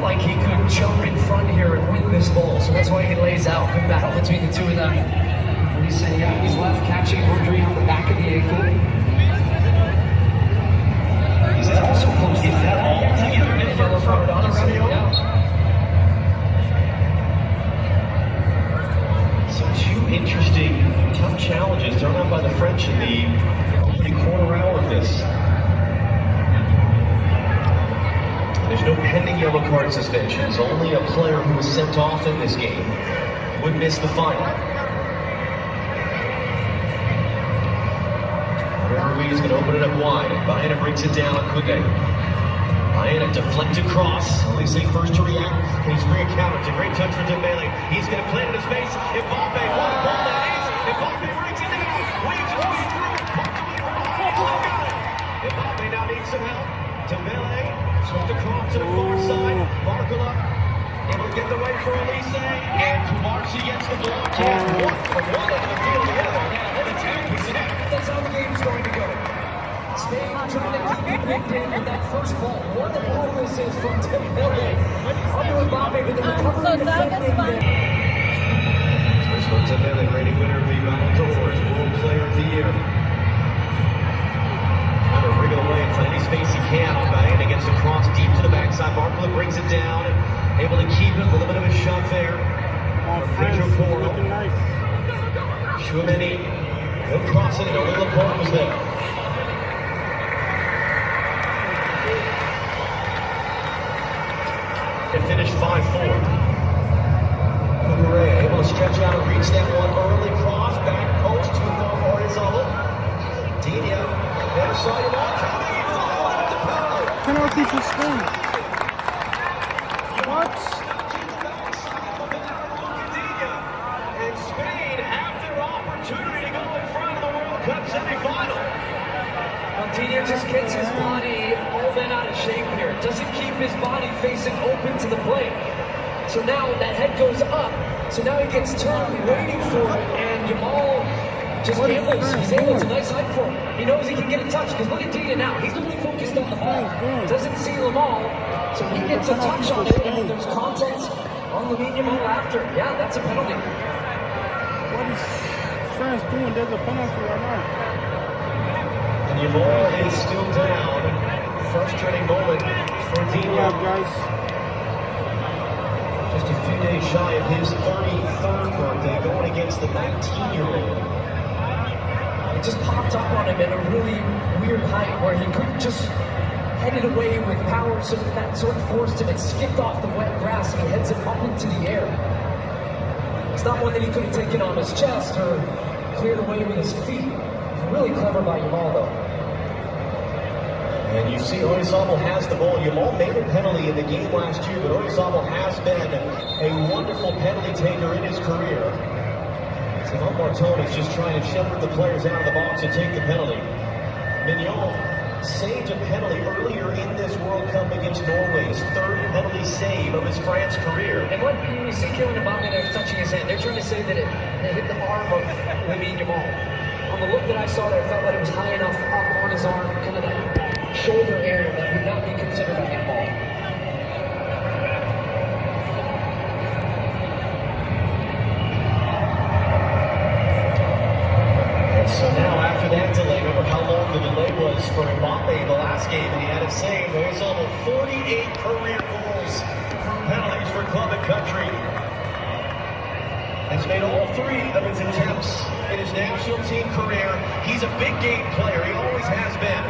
like he could jump in front here and win this ball, so that's why he lays out. Good battle between the two of them. And he's saying, yeah, he's left catching Rodri on the back of the ankle. He's also posted that all together in yellow card on the radio. So two interesting, tough challenges thrown out by the French in the opening quarter hour of this. There's no pending yellow card suspensions. Only a player who was sent off in this game would miss the final. Ruiz is going to open it up wide. Baena brings it down. Kude. Baena deflected cross. Elise first to react. Can he spring a counter? It's a great touch for Dembele. He's going to plant in his face. Mbappe, one ball that is. Mbappe brings it down. Waves his way through. Mbappe now needs some help. Dembele swept across to the far side. Barcola able to get the way for Elise. And Kumarsi gets the block. One from one end of the field to the other. And attack is in. That's how the game's going to go. Spain trying to keep it picked in with that first ball. What a ball this is from Dembele. Under Mbappe, but the recovery defending there. First one, Dembele, reigning winner of the Ballon d'Or, World Player of the Year. Trying to wriggle away and find any space he can. Baena gets the cross deep to the backside. Barcola brings it down. Able to keep it. A little bit of a shot there. Pedro Porro. Tchouameni. No crossing, and only Laporte was there. It finished 5-4. Kude able to stretch out and reach that one early cross. Back post to horizontal. Digne, other side of the ball. Penalty for Spain. What? And Spain have their opportunity to go in front of the World Cup semifinal. Digne just gets his body all bent out of shape here. Doesn't keep his body facing open to the plate. So now that head goes up. So now he gets turned, waiting for it, and Yamal just gambles. He's able to nice height for him. He knows he can get a touch, because look at Digne now. He's only focused on the ball. Doesn't see Lamine. So he gets a touch on it, and there's contact on Lamine Yamal after. Yeah, that's a penalty. What is France doing? There's a penalty right now. And Yamal is still down. Frustrating moment for Digne. Guys. Just a few days shy of his 33rd birthday, going against the 19-year-old. It just popped up on him at a really weird height where he couldn't just head it away with power, so that sort of forced him. It skipped off the wet grass and he heads it up into the air. It's not one that he could have taken on his chest or cleared away with his feet. Really clever by Yamal, though. And you see Oyarzabal has the ball. Yamal made a penalty in the game last year, but Oyarzabal has been a wonderful penalty taker in his career. Steven Marton is just trying to shepherd the players out of the box and take the penalty. Mignon saved a penalty earlier in this World Cup against Norway, his third penalty save of his France career. And when you see Kylian Mbappé there touching his hand, they're trying to say that it hit the arm of Lamine Yamal. On the look that I saw there, I felt like it was high enough up on his arm, kind of that shoulder area that would not be considered a handball. And so now after that delay, remember how long the delay was for Mbappe the last game, and he had it saved. There's almost 48 career goals from penalties for club and country. Has made all three of his attempts in his national team career. He's a big game player. He always has been.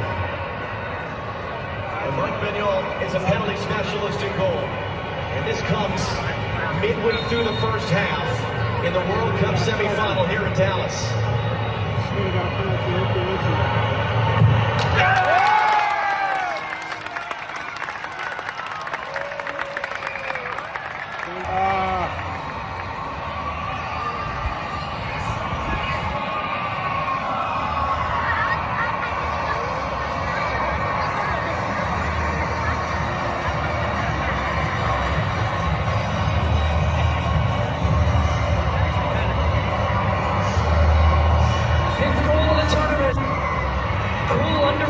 And Mike Mignon is a penalty specialist in goal. And this comes midway through the first half in the World Cup semifinal here in Dallas.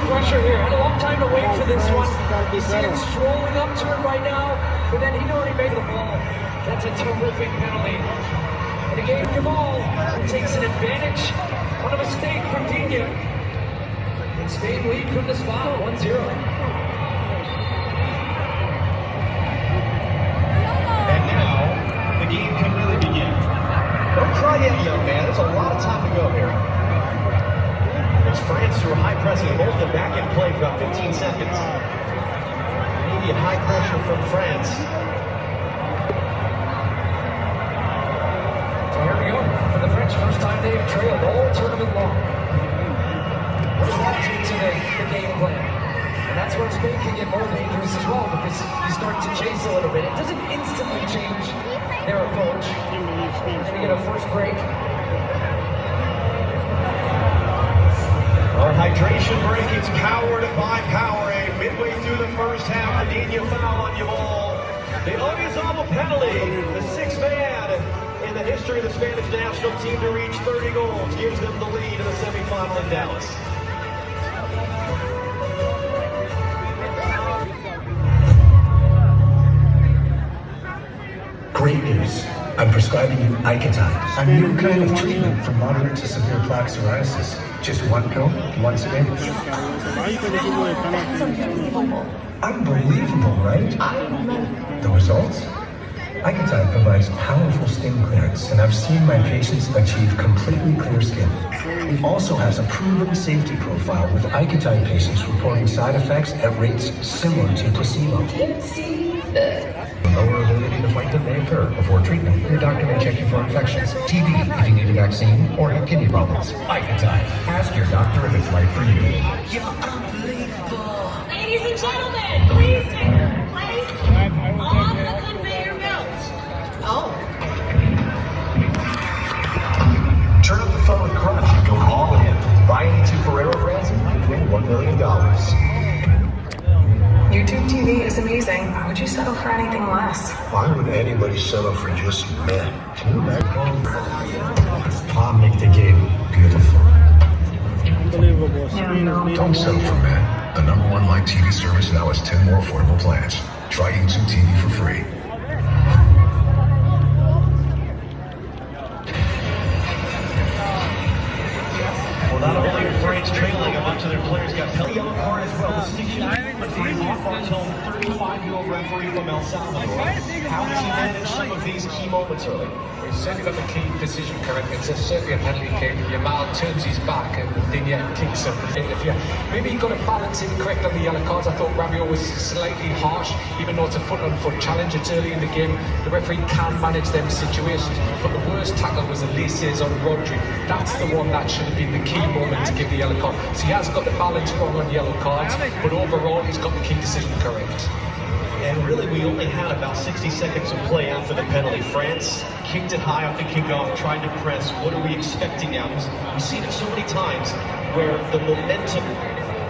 Pressure here. Had a long time to wait for this one. You see him strolling up to it right now. but then he'd already made the ball. That's a terrific penalty. And again, Yamal takes an advantage on a mistake from Digne. And Spain lead from the spot, 1-0. And now, the game can really begin. Don't cry yet, young man. There's a lot of time to go here. It's France who are high pressing, both the back in play for about 15 seconds. Immediate high pressure from France. Here we go. For the French, first time they've trailed all tournament long. There's one to the game plan. And that's where Spain can get more dangerous as well, because you start to chase a little bit. It doesn't instantly change their approach. And you get a first break. Our hydration break is powered by Powerade. Midway through the first half, the Digne foul on Yamal. The Oyarzabal penalty, the sixth man in the history of the Spanish national team to reach 30 goals, gives them the lead in the semifinal in Dallas. Great news. I'm prescribing you Icatine, a new kind of treatment for moderate to severe plaque psoriasis. Just one pill, once a day. That's unbelievable. Unbelievable, right? The results? Icatine provides powerful skin clearance, and I've seen my patients achieve completely clear skin. It also has a proven safety profile, with Icatine patients reporting side effects at rates similar to placebo. Lower ability to fight them may occur before treatment. Your doctor may check you for infections, TB if you need a vaccine, or have kidney problems. Icatine. Ask your doctor if it's right for you. You're unbelievable. Ladies and gentlemen, please take your place on the conveyor belt. Oh. Turn up the fun with Crunch and go all in. Buy any two Ferrero brands and you could win $1 million. YouTube TV is amazing. Why would you settle for anything less? Why would anybody settle for just men? Can you imagine? I'll make the game beautiful. Unbelievable. Spain is leading. Don't settle for men. The #1 live TV service now has 10 more affordable plans. Try YouTube TV for free. Well, not only are France trailing, a bunch of their players got penalty yellow card as well. This is Bartol, 35-year-old referee from El Salvador. How does he manage some of these key moments early? He's certainly got the key decision correct. It's certainly a penalty kick. Yamal turns his back and Digne kicks him. Maybe he got to balance it correct on the yellow cards. I thought Rabiot was slightly harsh, even though it's a foot-on-foot challenge. It's early in the game. The referee can manage them situations. But the worst tackle was Elise's on Rodri. That's the one that should have been the key moment to give the yellow card. So he has got the balance wrong on yellow cards, but overall he's got the key decision correct. And really, we only had about 60 seconds to play after the penalty. France kicked it high off the kickoff, tried to press. What are we expecting now? Because we've seen it so many times where the momentum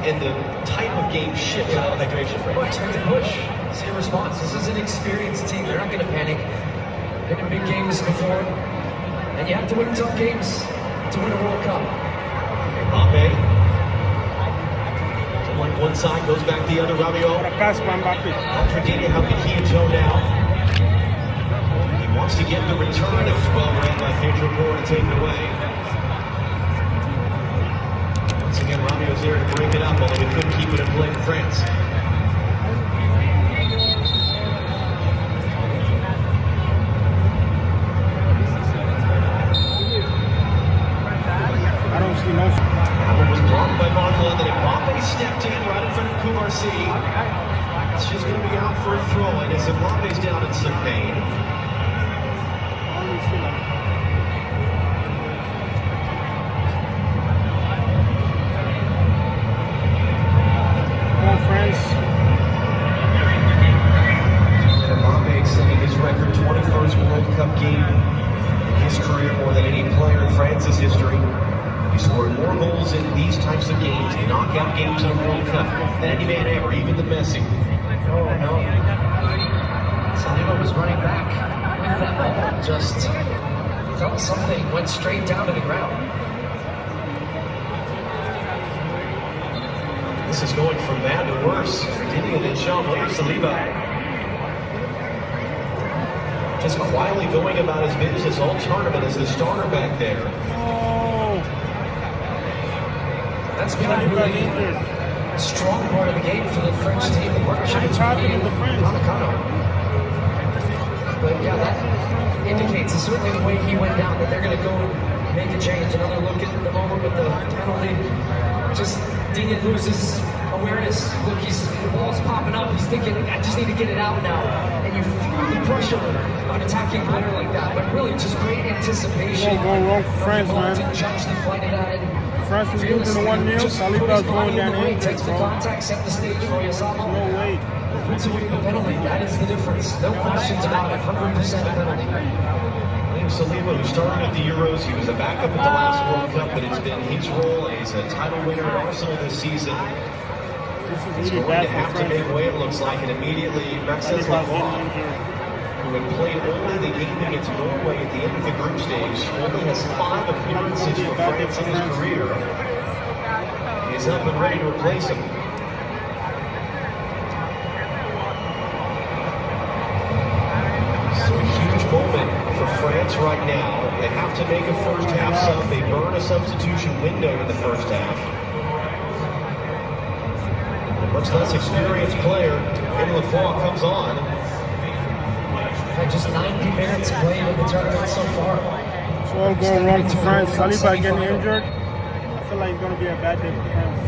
and the type of game shifts out of hydration break. Well, expect to push. See a response. This is an experienced team. They're not going to panic. Been in big games before. And you have to win tough games to win a World Cup. Mbappe. Like one side, goes back the other. Rabiot. Pass by Mbappe. Digne, how can he and Joe now? He wants to get the return. It was well ran by Pedro Porro to take it away. Once again, Rabiot's there to break it up, although he couldn't keep it in play for France. I don't see no. That one was blocked by Bartol, and then Mbappe stepped in right in front of Kumarsi. It's just going to be out for a throw, and as Mbappe's down in some pain. Come on, France. And Mbappe extending his record, 21st World Cup game in his career, more than any player in France's history. He scored more goals in these types of games, knockout games in a World Cup, than any man ever, even the Messi. Oh, no. Saliba was running back with that ball. Just felt something, went straight down to the ground. This is going from bad to worse for Digne and then Saliba. just quietly going about his business all tournament as the starter back there. Oh. That's been a really strong part of the game for the French team. The partnership is really But yeah, that indicates, certainly the way he went down, that they're going to go and make a change. Another look at the moment with the penalty. Just Digne loses awareness. Look, the ball's popping up. He's thinking, I just need to get it out now. And you feel the pressure of an attacking player like that. But really, just great anticipation. Going wrong for France, man. Judge the flight of that. France is losing 1-0. Saliba's going down in. Takes the contact, set the stage for Yamal. No way. Puts away the penalty. That is the difference. No questions about it. 100% penalty. Saliba, who started at the Euros, he was a backup at the last World Cup, but it's been his role as a title winner at Arsenal this season. He's going to have to make way, it looks like, and immediately Maxence Lacroix, who had played only the game against Norway at the end of the group stage, only has 5 appearances for France in his career. He's up and ready to replace him. So a huge moment for France right now. They have to make a first half sub. They burn a substitution window in the first half. A much less experienced player, Kylian Mbappé, comes on. Had just 90 minutes played in the tournament so far. It's all going wrong for France. Saliba getting injured. I feel like it's going to be a bad day for France.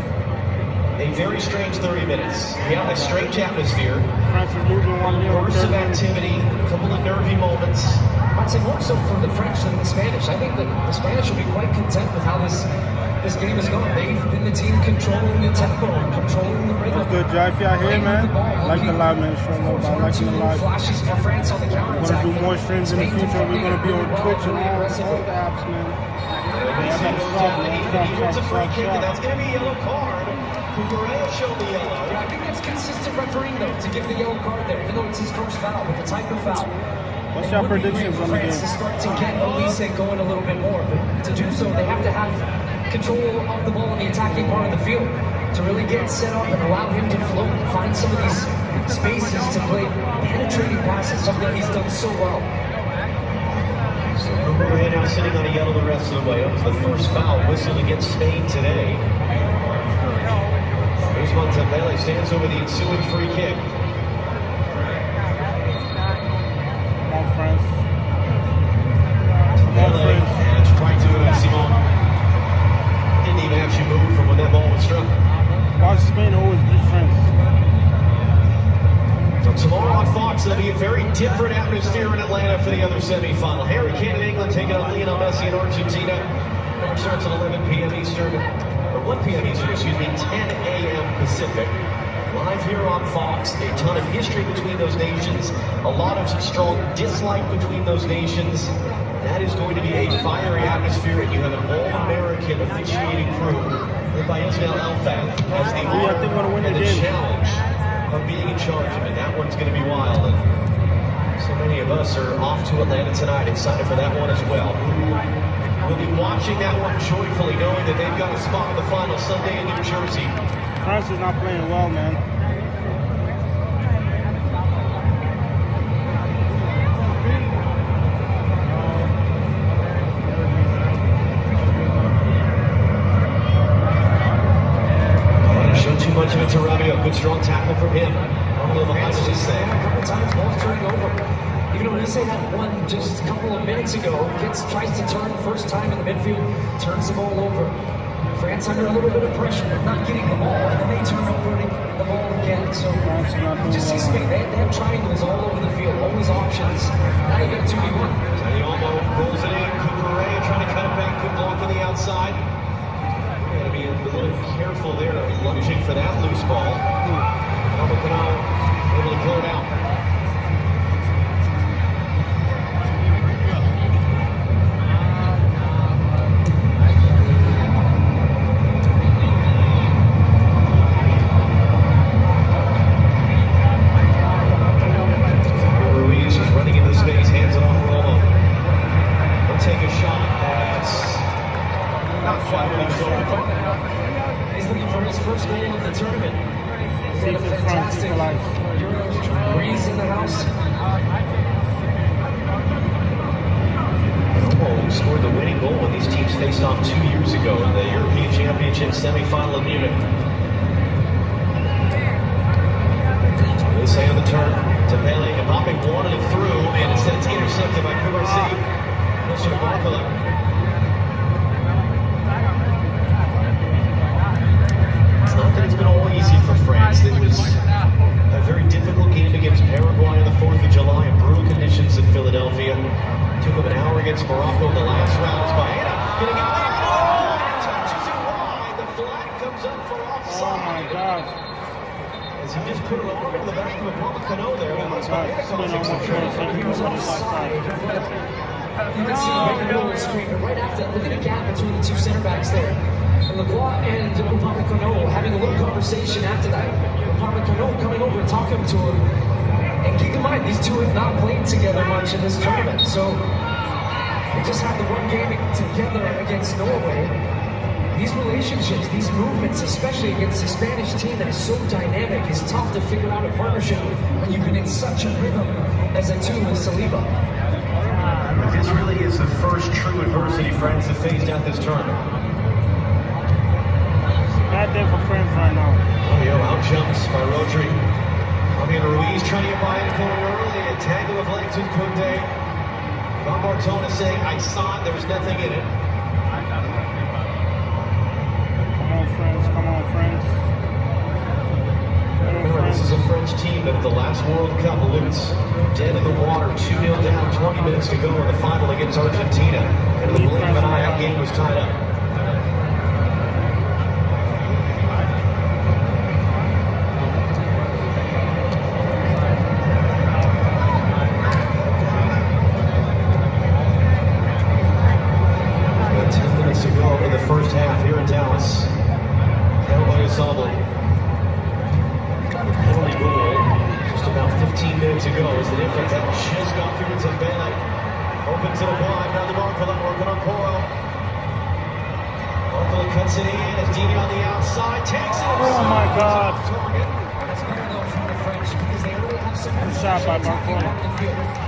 A very strange 30 minutes. Yeah, a strange atmosphere. France is losing 1-0. Bursts of activity, a couple of nervy moments. I'd say more so for the French than the Spanish. I think that the Spanish will be quite content with how this game is going. They've been the team controlling the tempo, controlling the rhythm. That's good, Jai. If y'all here, man, like the live, man. Show love. I like the live. Flashes for France on the counter. We're going to do more streams in the future. We're going to be on Twitch and all the apps, man. Here's a free kick, and that's going to be a yellow card. Cucurella showed the yellow. Yeah, I think that's consistent refereeing, though, to give the yellow card there, even though it's his first foul, but the type of foul. What's your predictions on the game? France to start to get Elise going a little bit more, but to do so, they have to have control of the ball in the attacking part of the field to really get set up and allow him to float and find some of these spaces to play penetrating passes, something he's done so well. So Cucurella now sitting on a yellow the rest of the way. It was the first foul whistled against Spain today. Mbappé stands over the ensuing free kick. Come on, France. Mbappé and trying to Simon. Didn't even actually move from when that ball was struck. Why Spain always beat France? So tomorrow on Fox, there'll be a very different atmosphere in Atlanta for the other semifinal. Harry Kane in England taking on Lionel Messi in Argentina. It starts at 11 p.m. Eastern. 1 p.m. Eastern, 10 a.m. Pacific. Live here on Fox, a ton of history between those nations, a lot of strong dislike between those nations. That is going to be a fiery atmosphere, and you have an all-American officiating crew led by Ismail Alfat as the honor and the challenge of being in charge of it. That one's going to be wild, and so many of us are off to Atlanta tonight, excited for that one as well. We'll be watching that one joyfully, knowing that they've got a spot in the final Sunday in New Jersey. France is not playing well, man. Don't show too much of it to Rabiot. Good strong tackle from him. France just a couple times, ball's turning over. Even though Olise had one just a couple of minutes ago, tries to turn first time in the midfield, turns the ball over. France under a little bit of pressure of not getting the ball, and then they turn over the ball again. So you just see Spain, they have triangles all over the field, always options. Now you get 2v1. Almost rolls it in. Cucurella trying to cut it back. Good block on the outside. Got to be a little careful there, lunging for that loose ball. Almocanal able to clear it out. He's looking for his first goal of the tournament. He's had a fantastic Euros. Breeze in the house. Yamal, who scored the winning goal when these teams faced off 2 years ago in the European Championship semi-final in Munich. They say on the turn to Pele. Mbappe wanted it through, and instead it's intercepted by Kubarsi. Closer to Barcola. It's not that it's been all easy for France. It was a very difficult game against Paraguay on the 4th of July in brutal conditions in Philadelphia. Took them an hour against Morocco in the last rounds. Baena getting out there. Oh, touches it wide. The flag comes up for offside. Oh my God. As he just put it over in the back of Upamecano there. Oh my God. He was offside. You can see right in the middle of the screen, but right after that, look at the gap between the two center backs there. And Lacroix and Upamecano having a little conversation after that. Upamecano coming over and talking to him. And keep in mind, these two have not played together much in this tournament. So they just had the one game together against Norway. These relationships, these movements, especially against a Spanish team that is so dynamic, is tough to figure out a partnership when you've been in such a rhythm as a two with Saliba. This really is the first true adversity France have faced at this tournament. Bad day for France right now. Romeo out jumps by Rodri. Javier Ruiz trying to get by it going early. A tangle of legs with Koundé. Van Bartona saying, I saw it, there was nothing in it. Come on, France. Come on, France. Remember, this is a French team that at the last World Cup looks dead in the water, 2-0 down, 20 minutes to go in the final against Argentina. And in the blink of an eye, that game was tied up. First half here in Dallas. Penalty goal just about 15 minutes ago as the defense had just got through to Mbappé. Open to the wide, now the Barcola working on Poro. Barcola cuts it in as Dini on the outside, takes it. Oh my God. That's better though from the French because they really have some Good shot by Barcola.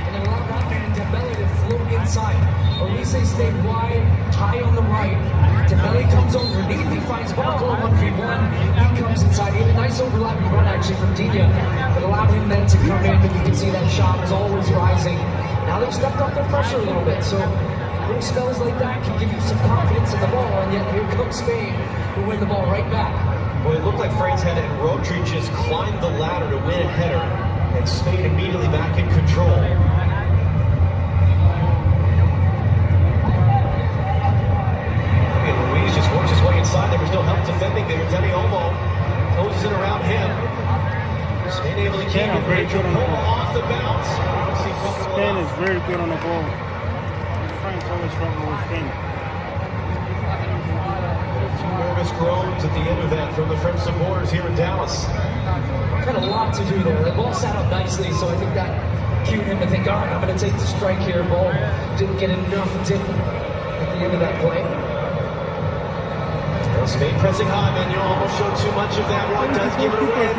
and they allow Lamine and Dembele to float inside. Olise stayed wide, high on the right. Dembele comes underneath, he finds Barcola 1v1. He comes inside. He had a nice overlapping run actually from Dini, but allowed him then to come in. But you can see that shot was always rising. Now they've stepped up their pressure a little bit, so little spells like that can give you some confidence in the ball. And yet here comes Spain, who win the ball right back. Well, it looked like France had it, and Rodri just climbed the ladder to win a header, and Spain immediately back in control. Ruiz just works his way inside. There was no help defending there. Demi Olmo closes it around him. Spain able to keep it. Very good on the ball. Off the bounce. Spain is very good on the ball. France always struggle with Spain. A few nervous groans at the end of that from the French supporters here in Dallas. Had a lot to do there. The ball sat up nicely, so I think that cued him to think, all right, I'm going to take the strike here. Ball didn't get enough dip at the end of that play. Well, Spain pressing high, man. You almost showed too much of that one. Does give it away.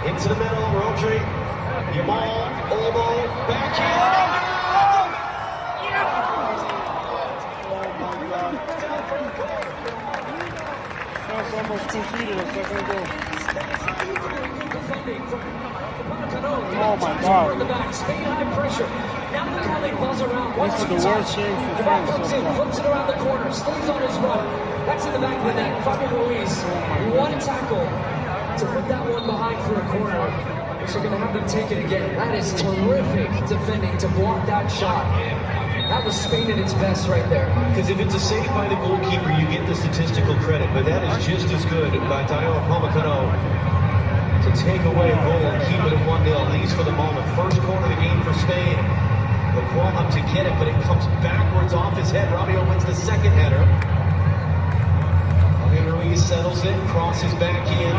Into the middle, Rodri, Yamal, Olmo, back in. France almost conceded a second goal. Oh my God. Spain high pressure. Now look how they buzz around. This is the worst game for France so far. Flips it around the corner, stays on his run. That's in the back of the net. Fabian Ruiz, one tackle to put that one behind for a corner. So they're going to have them take it again. That is terrific defending to block that shot. That was Spain at its best right there. Because if it's a save by the goalkeeper, you get the statistical credit, but that is just as good by Dayot Upamecano to take away a goal and keep it at 1-0, at least for the moment. First corner of the game for Spain. Lacroix up to get it, but it comes backwards off his head. Romeo wins the second header. Ruiz settles it, crosses back in.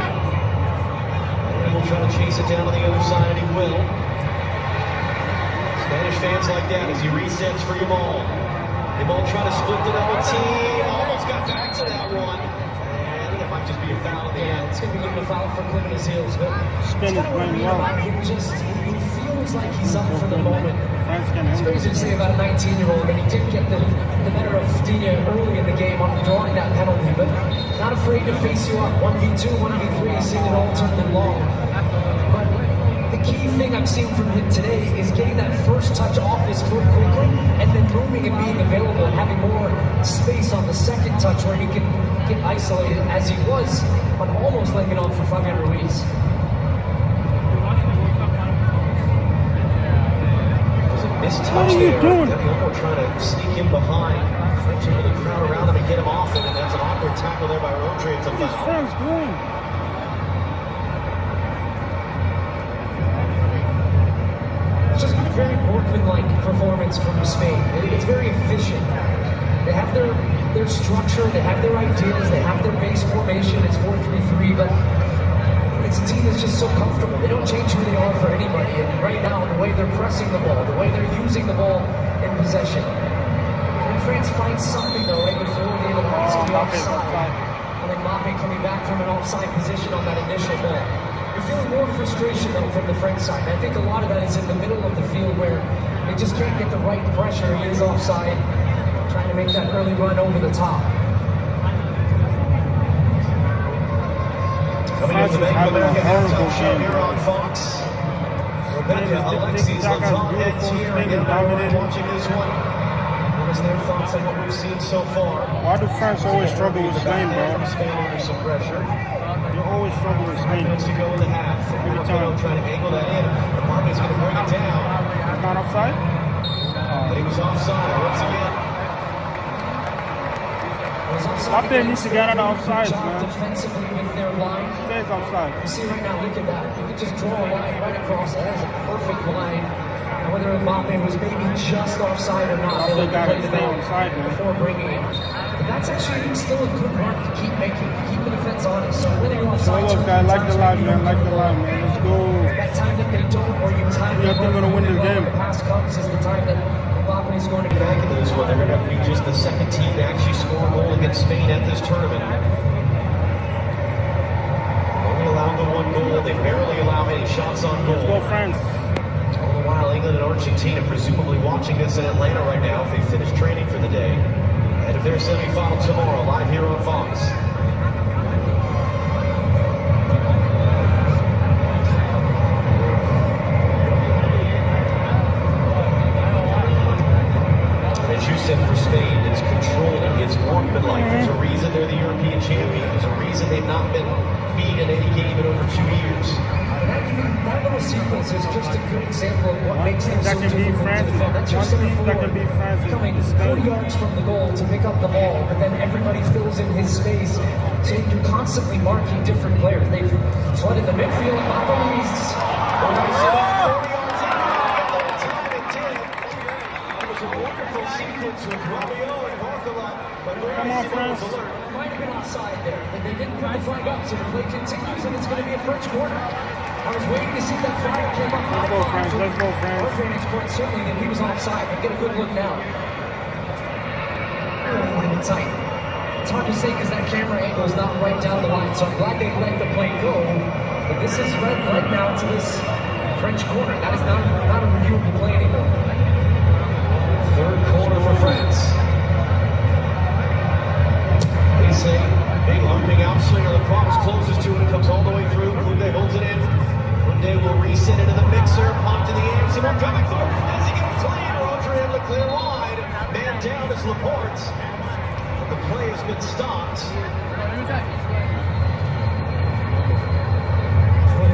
And he'll try to chase it down on the other side, and he will. Spanish fans like that as he resets for Yamal. Yamal trying to split the double team. Almost got back to that one. And it might just be a foul at the end. It's going to be given a foul for clipping his heels. But Spain is playing well. He feels like he's up for the moment. It's crazy to say about a 19-year-old that he did get the better of Digne early in the game on drawing that penalty, but not afraid to face you up. 1v2, 1v3, he's seen it all tournament long. But the key thing I've seen from him today is getting that first touch off his foot quickly and then moving and being available and having more space on the second touch where he can get isolated as he was on almost laying it on for Fabian Ruiz. What are you doing? Yamal trying to sneak in behind. French able to crowd around him and get him off it, and that's an awkward tackle there by Rodri. It's a foul. What's doing? It's just been a very workmanlike performance from Spain. It's very efficient. They have their structure, they have their ideas, they have their base formation. It's 4-3-3, but it's a team that's just so comfortable. They don't change who they are for anybody. And right now, the way they're pressing the ball, the way they're using the ball in possession. And France finds something though right before the end of the race, the offside. And then Mbappe coming back from an offside position on that initial ball. You're feeling more frustration though from the French side. And I think a lot of that is in the middle of the field where they just can't get the right pressure. He is offside, trying to make that early run over the top. Coming into the Bank of America halftime show here on Fox. Rebecca, Alexis, LeTon, and Thierry, and everyone watching this one. What is their thoughts on what we've seen so far? Why do France always struggle with Spain, bro? Spain under some pressure. You always struggle with Spain. Minutes to go in the half. Every time trying to angle that in. Mbappe's going to bring it down. He's not offside? But he was offside once again. Mbappe needs to get out of offside, man. Defensively with their line. Stays offside. You see right now, look at that. You can just draw a line right across. That is a perfect line. And whether Mbappe was maybe just offside or not, they like to play the ball before bringing it. But that's actually still a good run to keep making, to keep the defense honest. So whether you're offside, look, guys, like the line, man. Like the line, man. Let's go. That time that they don't, or you time Yeah, they're going to win this game. The pass comes is the time that Mbappe is going to get Back into this one, they're going to be just the second team to actually score a goal against Spain at this tournament. Only allowed the one goal. They barely allow any shots on goal. Let's go, France. All the while, England and Argentina presumably watching this in Atlanta right now if they finish training for the day. Ahead of their semifinal tomorrow, live here on Fox. As you said for Spain, it's controlling, it's workmanlike. There's a reason they're the European champion. There's a reason they've not been beat in any game in over 2 years. That little sequence is just a good example of what makes them so That can be difficult France. to defend. That's your center That can forward be France. coming 40 yards from the goal to pick up the ball, but then everybody fills in his space. So you're constantly marking different players. They've flooded the midfield. Mbappe Ruiz. Come on, France. Might have been offside there, but they didn't put the flag up, so the play continues, and it's going to be a French corner. I was waiting to see that flag came up. Let's go, France. Let's go, France. Our vantage point certainly that he was offside, but get a good look now. Really tight. It's hard to say because that camera angle is not right down the line, so I'm glad they let the play go. But this is right now to this French corner. That is not a reviewable play anymore. Third corner for France. They say big looping outswinger. The cross closes to it. It comes all the way through. Koundé holds it in. Koundé will reset into the mixer. Popped in the air. Simon coming through. Does he get a play? Rodri able to clear wide. Man down is Laporte. The play has been stopped.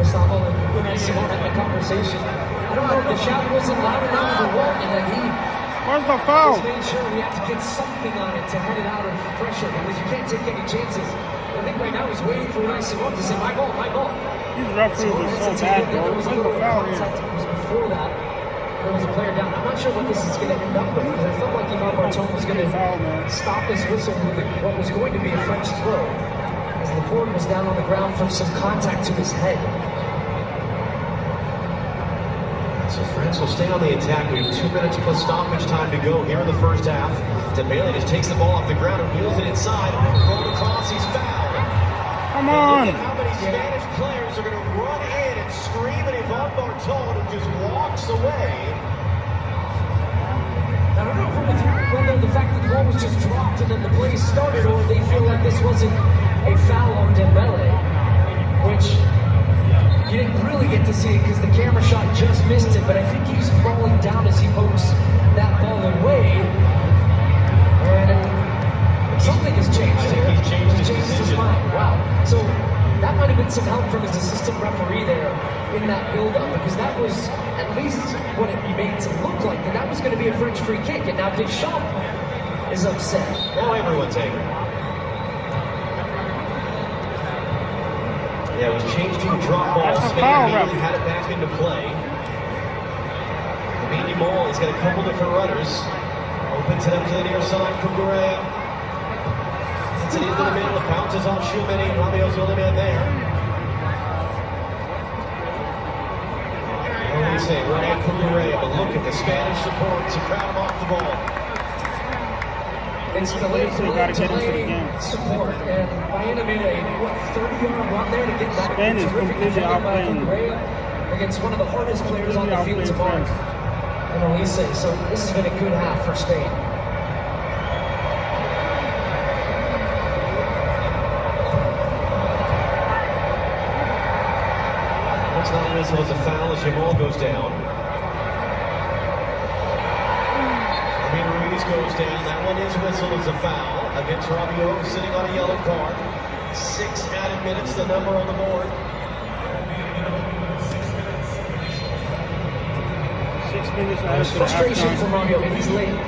Simon and Simon had the conversation. I don't know if the shout wasn't loud enough or what, and then he Where's the foul? made sure we had to get something on it to head it out of pressure because you can't take any chances. I think right now he's waiting for Simon to say, my ball, my ball. These referees are so bad, bro. There was Where's a the little foul contact. here? It was before that. There was a player down. I'm not sure what this is going to end up with because I felt like Yamal was going to stop this whistle with what was going to be a French throw as Laporte was down on the ground from some contact to his head. So France will stay on the attack. We have 2 minutes plus stoppage time to go here in the first half. Dembele just takes the ball off the ground and wheels it inside. Rolled across, he's fouled. Come on. Look at how many Spanish players are going to run in and scream at Yvan Barton, who just walks away I don't know whether the fact that the ball was just dropped and then the play started, or they feel like this wasn't a foul on Dembele, which you didn't really get to see it because the camera shot just missed it, but I think he's falling down as he pokes that ball away. And something has changed here. He's changed his mind. Wow. So that might have been some help from his assistant referee there in that build-up, because that was at least what it made to look like, that that was going to be a French free kick, and now Deschamps is upset. Now everyone's angry. Yeah, it was changed to a drop ball. Spain immediately had it back into play. Lamine Yamal has got a couple different runners. Open to them to the near side. Cucurella. It's it into the middle. It bounces off Tchouameni. Rabiot's the only man there. What do you say? Ryan Cucurella. But look at the Spanish support to crowd him off the ball. It's delayed support, and Bayern made a 30-yard run there to get back. Spain is completely outplaying against one of the hardest players on the field to mark, and Elise. So this has been a good half for Spain. It's not a whistle, it's a foul as Yamal goes down. Goes down. That one is whistled as a foul against Rabiot, sitting on a yellow card. 6 added minutes, the number on the board. 6 minutes. There's frustration from Rabiot, and he's late.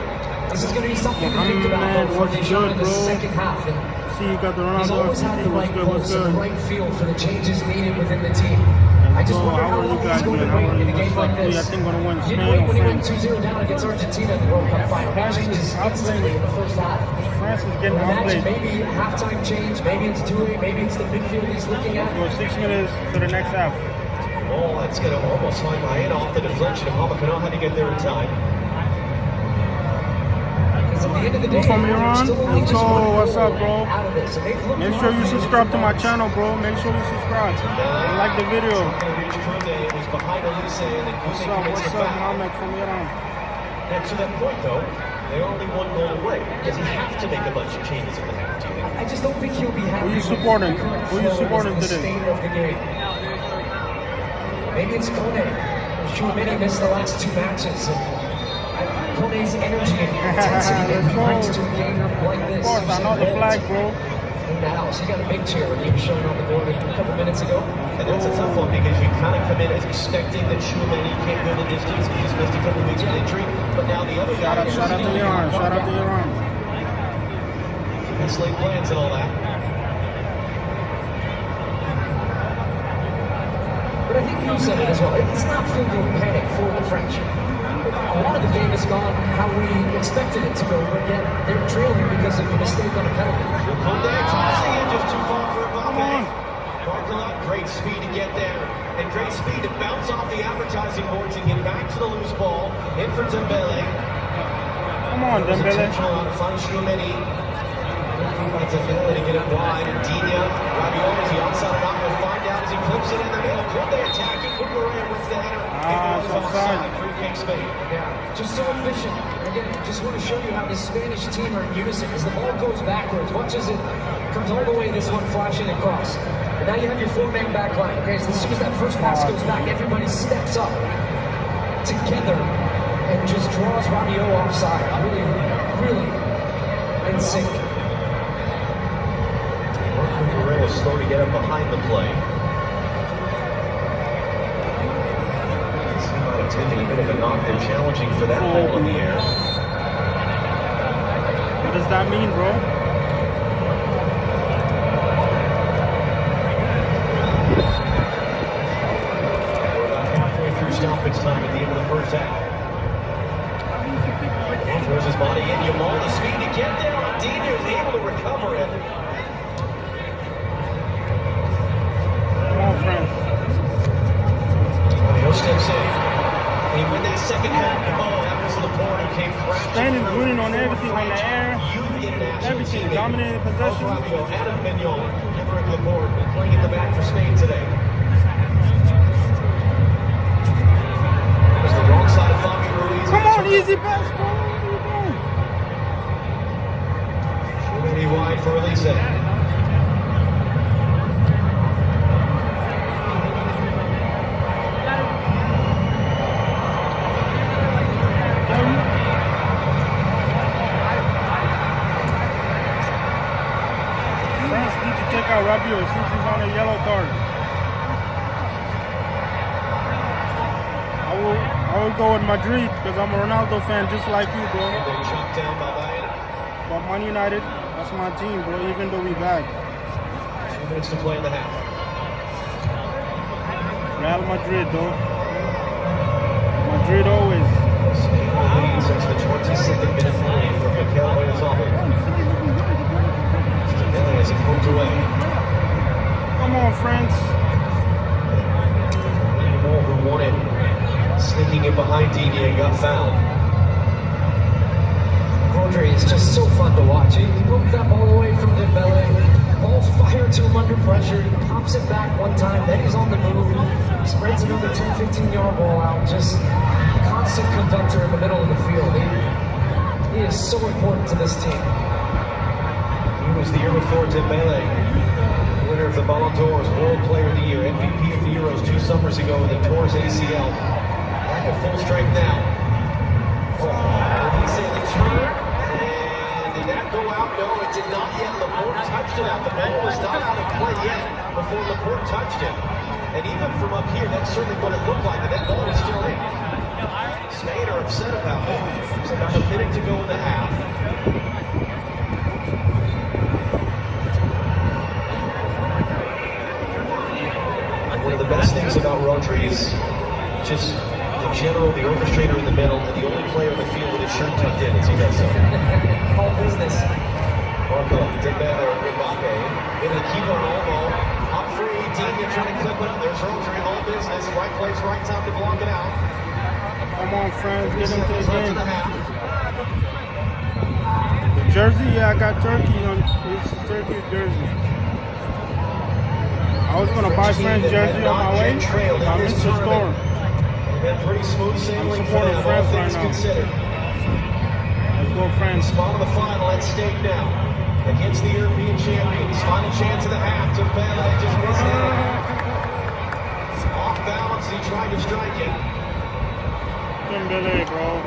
This is going to be something to think about for Deschamps in the second half. And see, you got the he's always had the right pulse and the right feel for the changes needed within the team. I just wonder how long he's going to wait in a game like this. I think we're going to win Spain. He didn't wait when he went 2-0 down against Argentina in the World Cup final. He changes instantly in the first half. France is getting outplayed. Maybe halftime change, maybe it's 2-8, maybe it's the midfield he's looking at. Go 6 minutes to the next half. Oh, that's going to almost find Maena off the deflection. Hamilton had to get there in time. At the end of the day, So, what's up, bro? Make sure you subscribe to my channel, bro. Make sure you subscribe. And like the video. What's up, Mohammed from Iran? And to that point, though, they're only 1 goal away. Does he have to make a bunch of changes in the half, do you think? I just don't think he'll be happy. Who you supporting? Who you supporting today? Maybe it's Kone. Tchouameni missed the last 2 matches. Kone's energy and intensity that he brings to a game like this. Of course, I know the flag, bro. In the house, he got a big chair when he was showing on the board a couple minutes ago. And that's a tough one because you kind of come in as expecting that Tchouameni can't go the distance. He just missed a couple weeks with injury. But now the other guy... Shout out to Iran. Shout out to Iran. That's late plans and all that. But I think you said it as well. It's not full-blown panic for the French. A lot of the game has gone how we expected it to go, but yet they're trailing because of a mistake on a penalty. Tossing in just too far for Mbappe. Barcola, great speed to get there. And great speed to bounce off the advertising boards and get back to the loose ball. In for Dembele. Come on, Dembele. Potential on Tchouameni. Dembele to get it wide. Digne, Rabiot, is he outside or not? We'll find out as he flips it in the middle. Could they attack it? Cucurella wins the header. It's offside. Free kick Spain. Yeah, just so efficient. Again, just want to show you how the Spanish team are in unison. As the ball goes backwards, watch as it comes all the way, this one flashing across. And now you have your 4-man back line. Okay, so as soon as that first pass goes back, everybody steps up together and just draws Rabiot offside. Really, really in sync. Cucurella slow to get up behind the play. Taking a bit of a knock. They're challenging for that ball in the air. What does that mean, bro? We're about halfway through stoppage time at the end of the first half. And throws his body in. Yamal, the speed to get there. Digne is able to recover it. Come on, friends. Rabiot steps in. He win that second half. Oh, that was Laporte who came crashing. Spain is winning on everything, on the air. Everything, dominating possession. Adam Mignon, Emerick Laporte, playing in the back for Spain today. There's the wrong side of Fabi Ruiz. Come on, easy pass, bro. Fabio, since he's on a yellow card. I will go with Madrid because I'm a Ronaldo fan just like you, bro. They chopped down by Bayern. But Man United, that's my team, bro, even though we bad. 2 minutes to play in the half. Real Madrid, though. Madrid always. Spain will lead since the 22nd minute lead from Mikel Oyarzabal. Dembele has it poked away. Come on, friends. Yamal, who won it, sneaking in behind Digne, got fouled. Rodri is just so fun to watch. He moved that ball away from Dembele. Ball's fired to him under pressure. He pops it back one time, then he's on the move. Spreads another 15-yard ball out. Just a constant conductor in the middle of the field. He is so important to this team. He was the year before Dembele, winner of the Ballon d'Or, World Player of the Year, MVP of the Euros 2 summers ago with a torn ACL. Back at full strength now. He said the turn, and did that go out? No, it did not yet. Laporte touched it out. The ball was not out of play yet before Laporte touched it. And even from up here, that's certainly what it looked like, but that ball was still in. Spain are upset about it. There's about a minute to go in the half. One of the best things about Rodri is just in general, the orchestrator in the middle, and the only player in the field with his shirt tucked in as he does so. All business. Marco, Dembele, Mbappe, into the keeper, Olmo, up free, Digne trying to clip it up. There's Rodri, all business, right place, right time to block it out. Come on, friends, get into the Left in game. the half. The jersey, yeah, I got Turkey on. It's Turkey's jersey. I was gonna buy French jersey on my way. I missed the store. Been pretty smooth sailing for supporting them, all France things right now. considered. Let's go, France. Spot of the final at stake now. Against the European champions. Final chance of the half. Dembele just missed it. Off balance, he tried to strike it. Dembele, bro.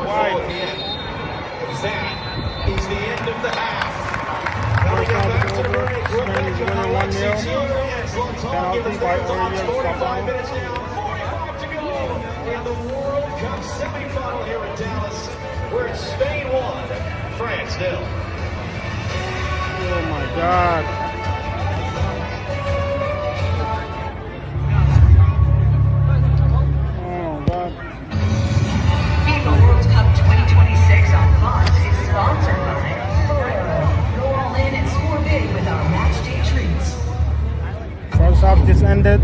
Why? At the end. That is the end of the half. Coming back to the break. Rebecca Alexis here. It's Zlatan giving the Bulldogs 45 minutes down. 45 to go in the World Cup semifinal here in Dallas, where it's Spain 1, France 0. Oh my God. Oh God. FIFA World Cup 2026 on Fox is sponsored by Ferrero. Go all in and score big with our match day treats. First half just ended.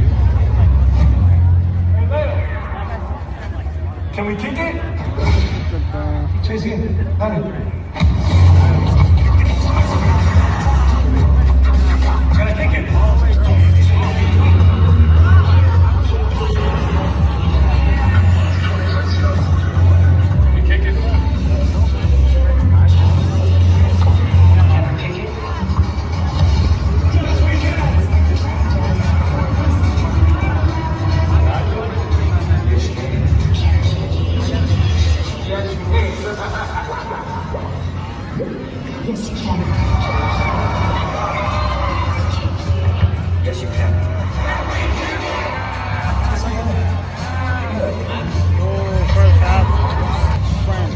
Can we kick it? Chase it. Can I kick it? Yes, you can. Yes, you can. Oh, first half. France.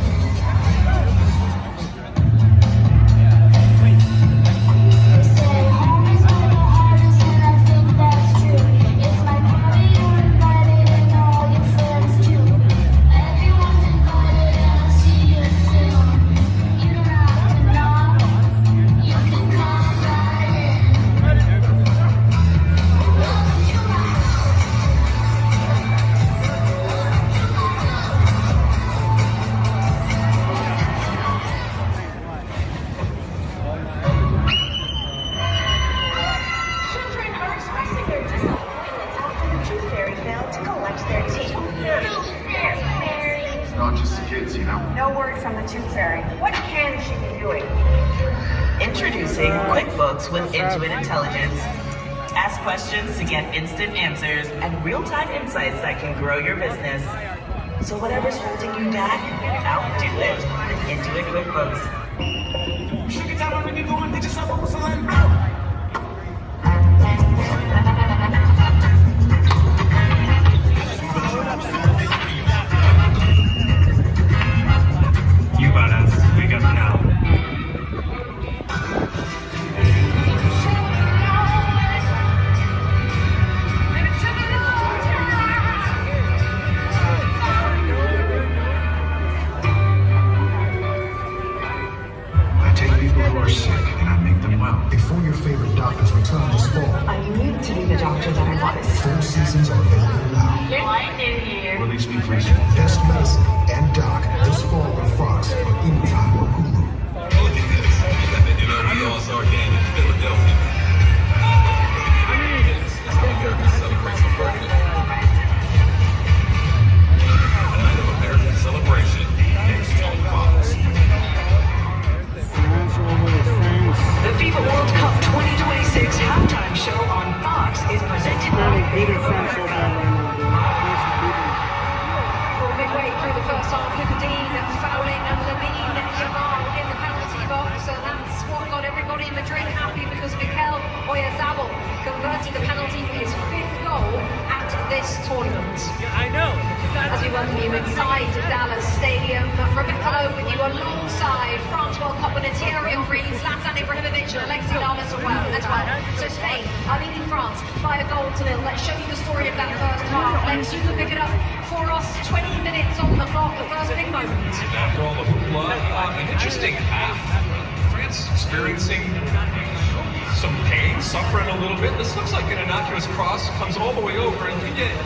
Children are expressing their disappointment after the Tooth Fairy failed to collect their teeth. It's not just the kids, you know. No word from the Tooth Fairy. What can she be doing? Introducing QuickBooks with Intuit Intelligence. Ask questions to get instant answers and real-time insights that can grow your business. So whatever's holding you back, outdo it with Intuit QuickBooks. Shake it down, I'm going to go and get yourself up with some hydration, best medicine, and Doc, this fall on Fox or anytime on Hulu. Look at this. You know, we All-Star game in Philadelphia. It's the American celebration birthday. A night of American celebration next on Fox. The FIFA World Cup 2026 halftime show on Fox is presented by midway through the first half, Dean fouling and Lamine Yamal in the penalty box, and that's what got everybody in Madrid happy because Mikel Oyarzabal converted the penalty for his 5th goal at this tournament. I know. As we welcome you inside Dallas Stadium, Rebecca with you alongside France World Cup winner Thierry Henry, Zlatan Ibrahimovic, and Alexis Lalas as well. So Spain are leading France by 1-0. Let's show you the story of that first half. Lex, you can pick it up for us. 20 minutes on the clock, the first big moment. After all the hoopla, an interesting half. France experiencing some pain, suffering a little bit. This looks like an innocuous cross, comes all the way over, and Kylian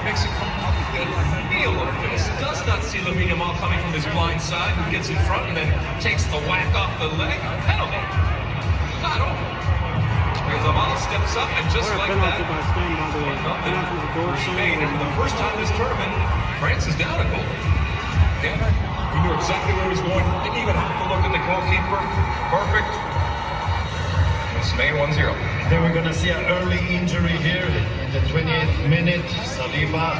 makes a complete meal of this. Does not see Lamine Yamal coming from his blind side, who gets in front and then takes the whack off the leg. Penalty. Not over. Yamal steps up, and just like that, Spain, and for the first time this tournament, France is down a goal. Yeah, he knew exactly where he was going. Didn't even have to look at the goalkeeper. Perfect. Spain 1-0. Then we're going to see an early injury here in the 28th minute. Saliba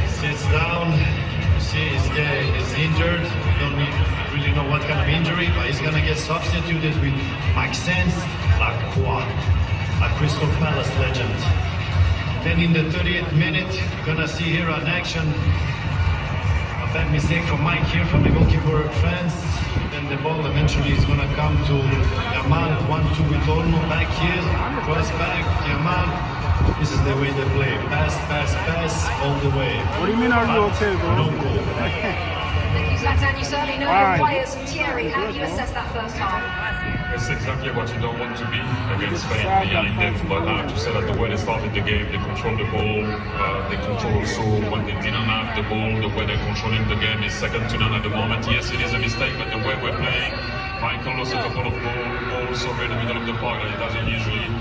sits down. You see he's injured. We don't really know what kind of injury, but he's going to get substituted with Maxence Lacroix, a Crystal Palace legend. Then in the 30th minute, we're going to see here an action. A bad mistake from Mike here, from the goalkeeper of France. Then the ball eventually is going to come to Yamal. 1-2 with Olmo back here. Cross back, Yamal. This is the way they play. Pass, pass, pass, all the way. What do you mean, are you okay, bro? No goal. Thank you, Zlatan. You certainly know your players. Thierry, how do you assess that first half? It's exactly what you don't want to be against Spain, yelling them. But I have to say that the way they started the game, they control the ball, they control also when they didn't have the ball, the way they're controlling the game is second to none at the moment. Yes, it is a mistake, but the way we're playing, Michael lost a couple of balls over in the middle of the park that he doesn't usually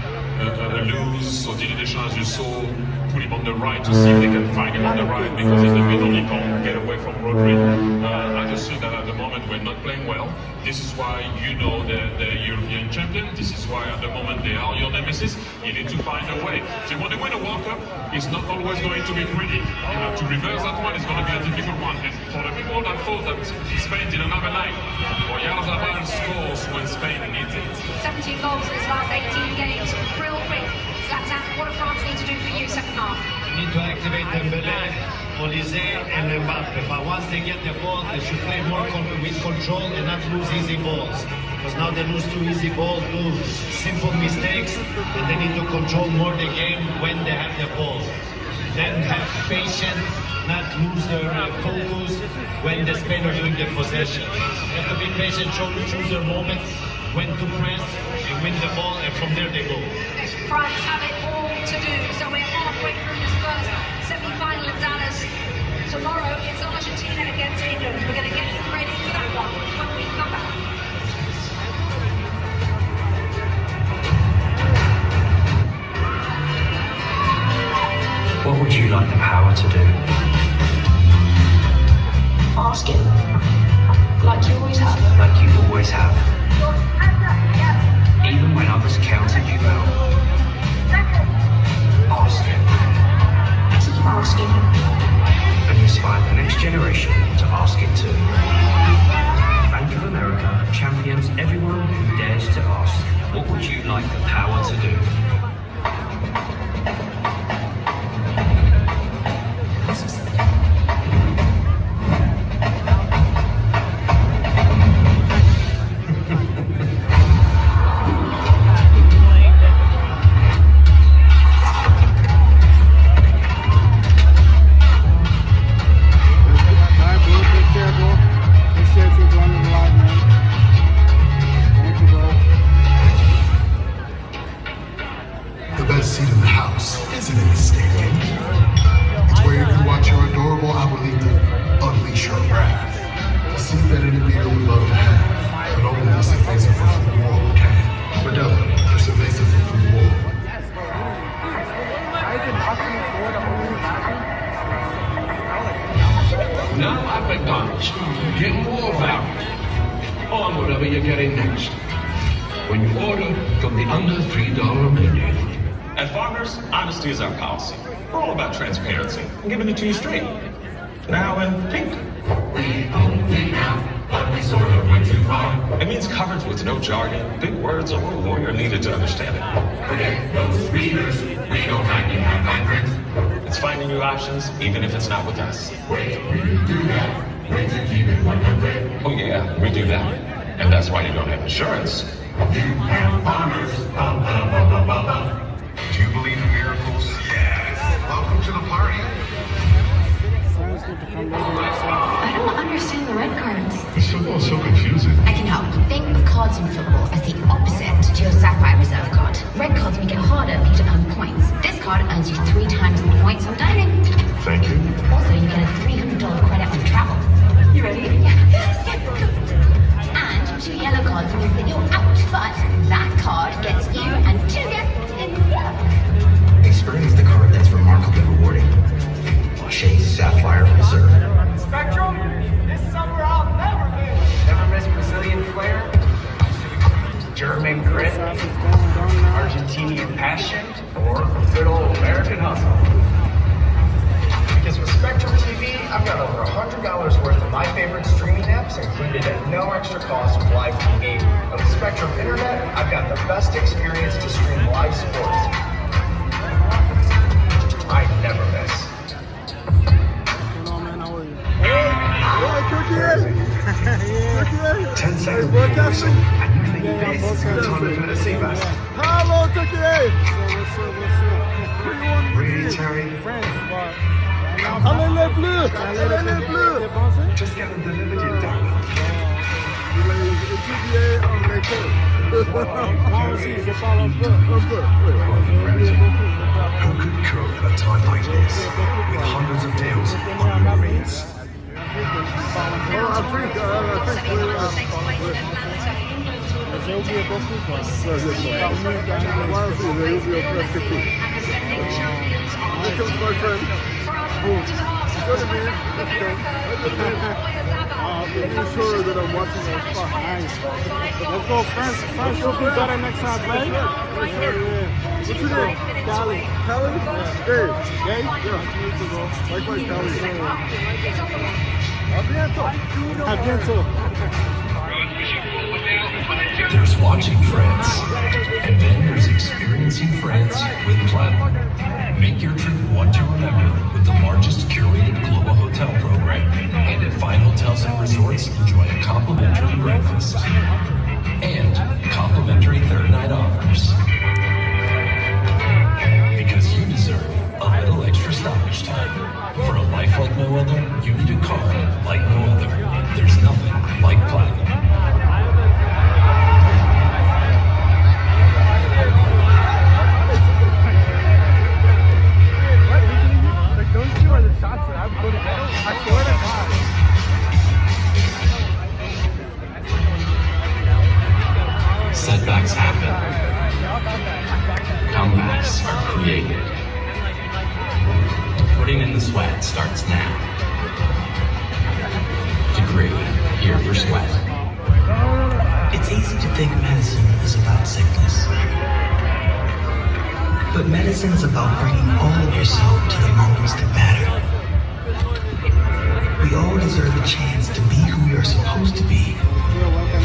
lose. So Didier Deschamps, as you saw, put him on the right to see if they can find him on the right, because in the middle he can't get away from Rodri. I just think that at the moment we're not playing well. This is why you know the European champion. This is why at the moment they are your nemesis. You need to find a way. If you want to win a World Cup, it's not always going to be pretty. You have to reverse that one. It's going to be a difficult one. And for the people that thought that Spain didn't have a night, Oyarzabal scores when Spain needs it. 17 goals in his last 18 games. Real quick, Zlatan, what do France need to do for you second half? Need to activate Dembélé, Olise, and Mbappe. But once they get the ball, they should play more with control and not lose easy balls. Because now they lose two easy balls, do simple mistakes, and they need to control more the game when they have the ball. Then have patience, not lose their focus when the Spain are doing the possession. They have to be patient, choose their moment, when to press, and win the ball, and from there they go. France have it all to do, so we're halfway through this first semi-final in Dallas. Tomorrow it's Argentina against England. We're going to get you ready for that one when we come back. What would you like the power to do? Ask it. Like you always have. Like you always have. Even when others counted you out. Ask it. Keep asking. And inspire the next generation to ask it too. Bank of America champions everyone who dares to ask, what would you like the power to do? The best seat in the house isn't in the stadium. It's where afraid to watch your adorable abuelita unleash her wrath. A seat that any leader would love to have, but only the submissive for football can. Medella, the submissive for football. Now at McDonald's, get more value on whatever you're getting next. When you order from the under $3 menu. At Farmers, honesty is our policy. We're all about transparency and giving it to you straight. Now in pink. We only have what we sort of went too far. It means coverage with no jargon, big words, or a lawyer needed to understand it. Forget those readers. We don't like to have content. It's finding new options, even if it's not with us. Wait, we do that. Wait to keep it 100. Oh yeah, we do that. And that's why you don't have insurance. You have Farmers. Do you believe in miracles? Yes. Welcome to the party. I don't understand the red cards. It's so confusing. I can help. Think of cards in football as the opposite to your Sapphire Reserve card. Red cards make it harder for you to earn points. This card earns you 3 times the points on dining. Thank you. Also, you get a $300 credit on travel. You ready? Yeah. And 2 yellow cards means that you're out, but that card gets you and 2 guests in. Experience the card that's remarkably rewarding. Chase Sapphire Reserve. Spectrum, this summer I'll never miss. Never miss Brazilian flair, German grit, Argentinian passion, or good old American hustle. Because with Spectrum TV, I've got over $100 worth of my favorite streaming apps included at no extra cost with live TV. And with Spectrum Internet, I've got the best experience to stream live sports. I never miss. 10-second whistle, and you think this is the time to deceive us. Hello, Turkey! Really, Terry? Allez les bleus! Allez les bleus! Just get them delivered, you dumb. Il a étudié en école. Moi aussi, je parle un peu. Who could cook at a time like this, with hundreds of deals on your reads? J'ai oublié beaucoup, quoi. I'm sure that I'm watching that spot. Nice. Let's go, France. France will be better next time, right? Yeah. What's your name? Cali. Cali? Hey. Gay? Yeah. Nice to go. Likewise, Cali. A bientôt. A bientôt. There's watching France, and then there's experiencing France with Platinum. Make your trip one to remember with the largest curated global hotel program. And at fine hotels and resorts, enjoy a complimentary breakfast and complimentary third night offers. Because you deserve a little extra stoppage time. For a life like no other, you need a card like no other. There's nothing like Platinum. Setbacks happen. Comebacks are created. Putting in the sweat starts now. Degree, here for sweat. It's easy to think medicine is about sickness. But medicine is about bringing all of yourself to the moments that matter. We all deserve a chance to be who we are supposed to be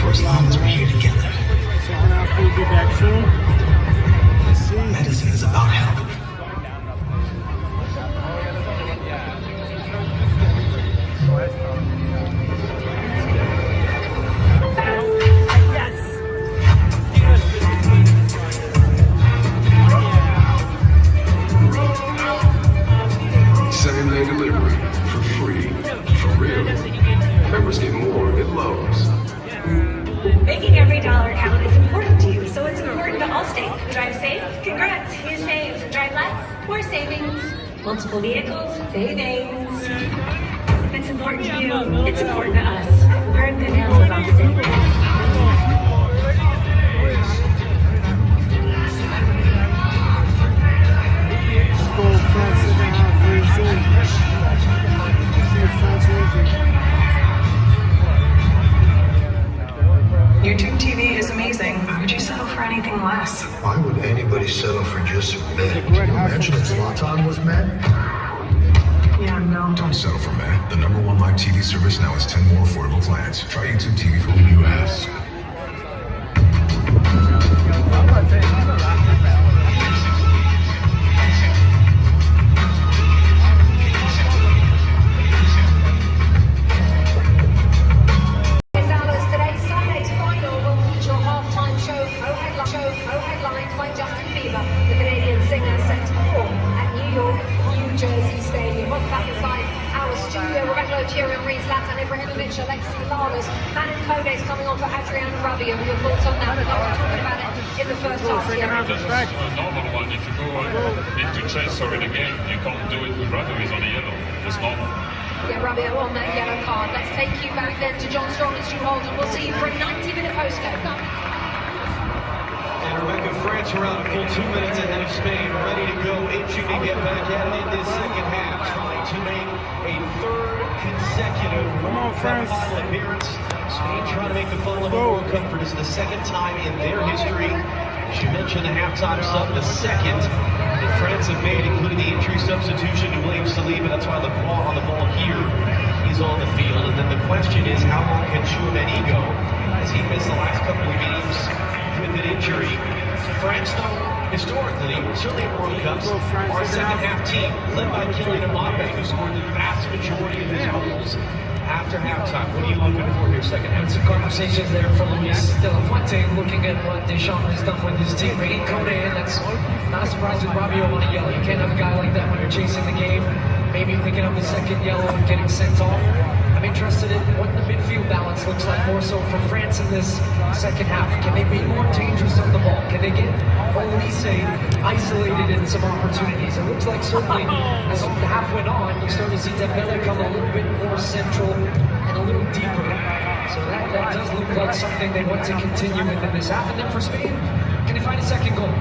for as long as we're here together. We'll be back soon. Medicine is about health. Same-day delivery for free. For real. Members get more at Lowe's. Making every dollar count is important to you, so it's important to Allstate. Drive safe? Congrats, you saved. Drive less? More savings. Multiple vehicles, savings. If it's important to you, it's important to us. We're in good hands with Austin. YouTube TV is amazing. Why would you settle for anything less? Why would anybody settle for just Mad? Can you imagine if Zlatan was Mad? Yeah, no. Don't settle for Mad. The #1 live TV service now has 10 more affordable plans. Try YouTube TV for whom you ask. Headlined by Justin Bieber, the Canadian singer, set to perform at New York, New Jersey Stadium. On back inside our studio, Rebecca Tyrion, Reed Zlatan Ibrahimovic, Alexi Lalas, Manon Kode's coming on for Adrian Rabiot. Your thoughts on that? We're talking about it in the first half here. That's a normal one. If you go into chase over the game, you can't do it with Rabiot. He's on a yellow. It's normal. Yeah, Rabiot on that yellow card. Let's take you back then to John Strong and Stu Holden. We'll see you for a 90-minute postgame. And Rebecca, France around a full 2 minutes ahead of Spain, ready to go, itching to get back at it in this second half, trying to make a third consecutive World Cup final appearance. Spain trying to make the final of a World Cup for just the second time in their history. As you mentioned, the halftime sub, the second that France have made, including the injury substitution to William Saliba. That's why the ball on the ball here is on the field. And then the question is, how long can Tchouaméni go, as he missed the last couple of games with an injury. France, though, historically, certainly at World Cups, our second half team, led by Kylian Mbappé, who scored the vast majority of his goals after halftime. What are you looking for here, second half? Some conversations there for Luis De La Fuente, looking at what Deschamps has done with his team. Bringing Kone in, that's not a surprise with Rabiot on a yellow. You can't have a guy like that when you're chasing the game. Maybe picking up the second yellow and getting sent off. I'm interested in what the midfield balance looks like more so for France in this second half. Can they be more dangerous on the ball? Can they get Olise isolated in some opportunities? It looks like certainly as the half went on, you start to see Dembele come a little bit more central and a little deeper. So that does look like something they want to continue with in this half. And then for Spain, can they find a second goal?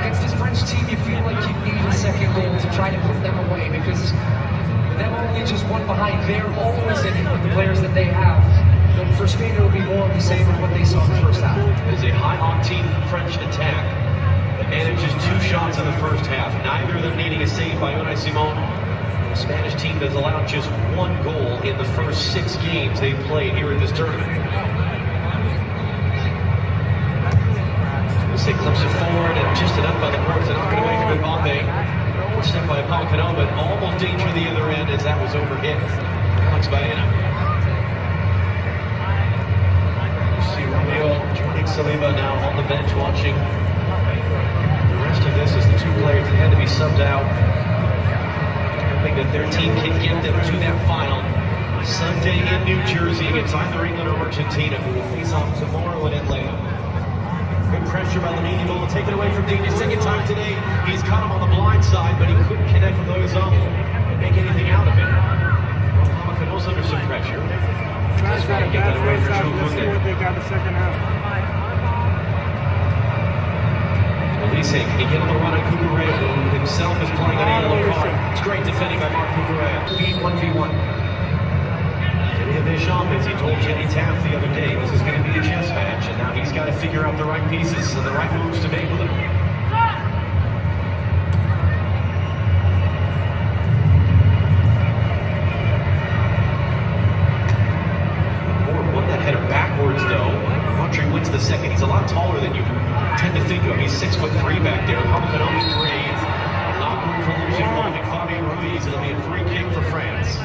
Against this French team, you feel like you need a second goal to try to put them away, because with them only just one behind, they're always in it with the players that they have. But for Spain, it'll be more of the same of what they saw in the first half. It is a high-octane French attack. And it's just 2 shots in the first half, neither of them needing a save by Unai Simon. The Spanish team has allowed just 1 goal in the first 6 games they've played here at this tournament. They clips it forward and just enough by the boards. They're not going to make it with Mbappe. Step by Upamecano, but almost danger the other end as that was overhit. Alex Baena. You see Rabiot joining Saliba now on the bench watching. The rest of this is the 2 players that had to be subbed out. Hoping that their team can get them to that final Sunday in New Jersey against either England or Argentina, who will face off tomorrow in Atlanta. Good pressure by Lamine. Will take it away from Digne. Second time today, he's caught him on the blind side, but he couldn't connect with Oyarzabal and make anything out of it. Upamecano's under some pressure. Trying to get that away for Joe Kunde. They got the second half. Olise, can he get on the run on Cucurella, who himself is playing on a yellow card? It's great defending by Marc Cucurella. 1v1. Deschamps, as he told Jenny Taft the other day, this is going to be a chess match, and now he's got to figure out the right pieces and the right moves to make with them. Won that header backwards, though. Rodri wins the second. He's a lot taller than you tend to think of. He's 6'3" back there. Upamecano is brave. Not room for losing one. Fabio Ruiz. It'll be a free kick for France.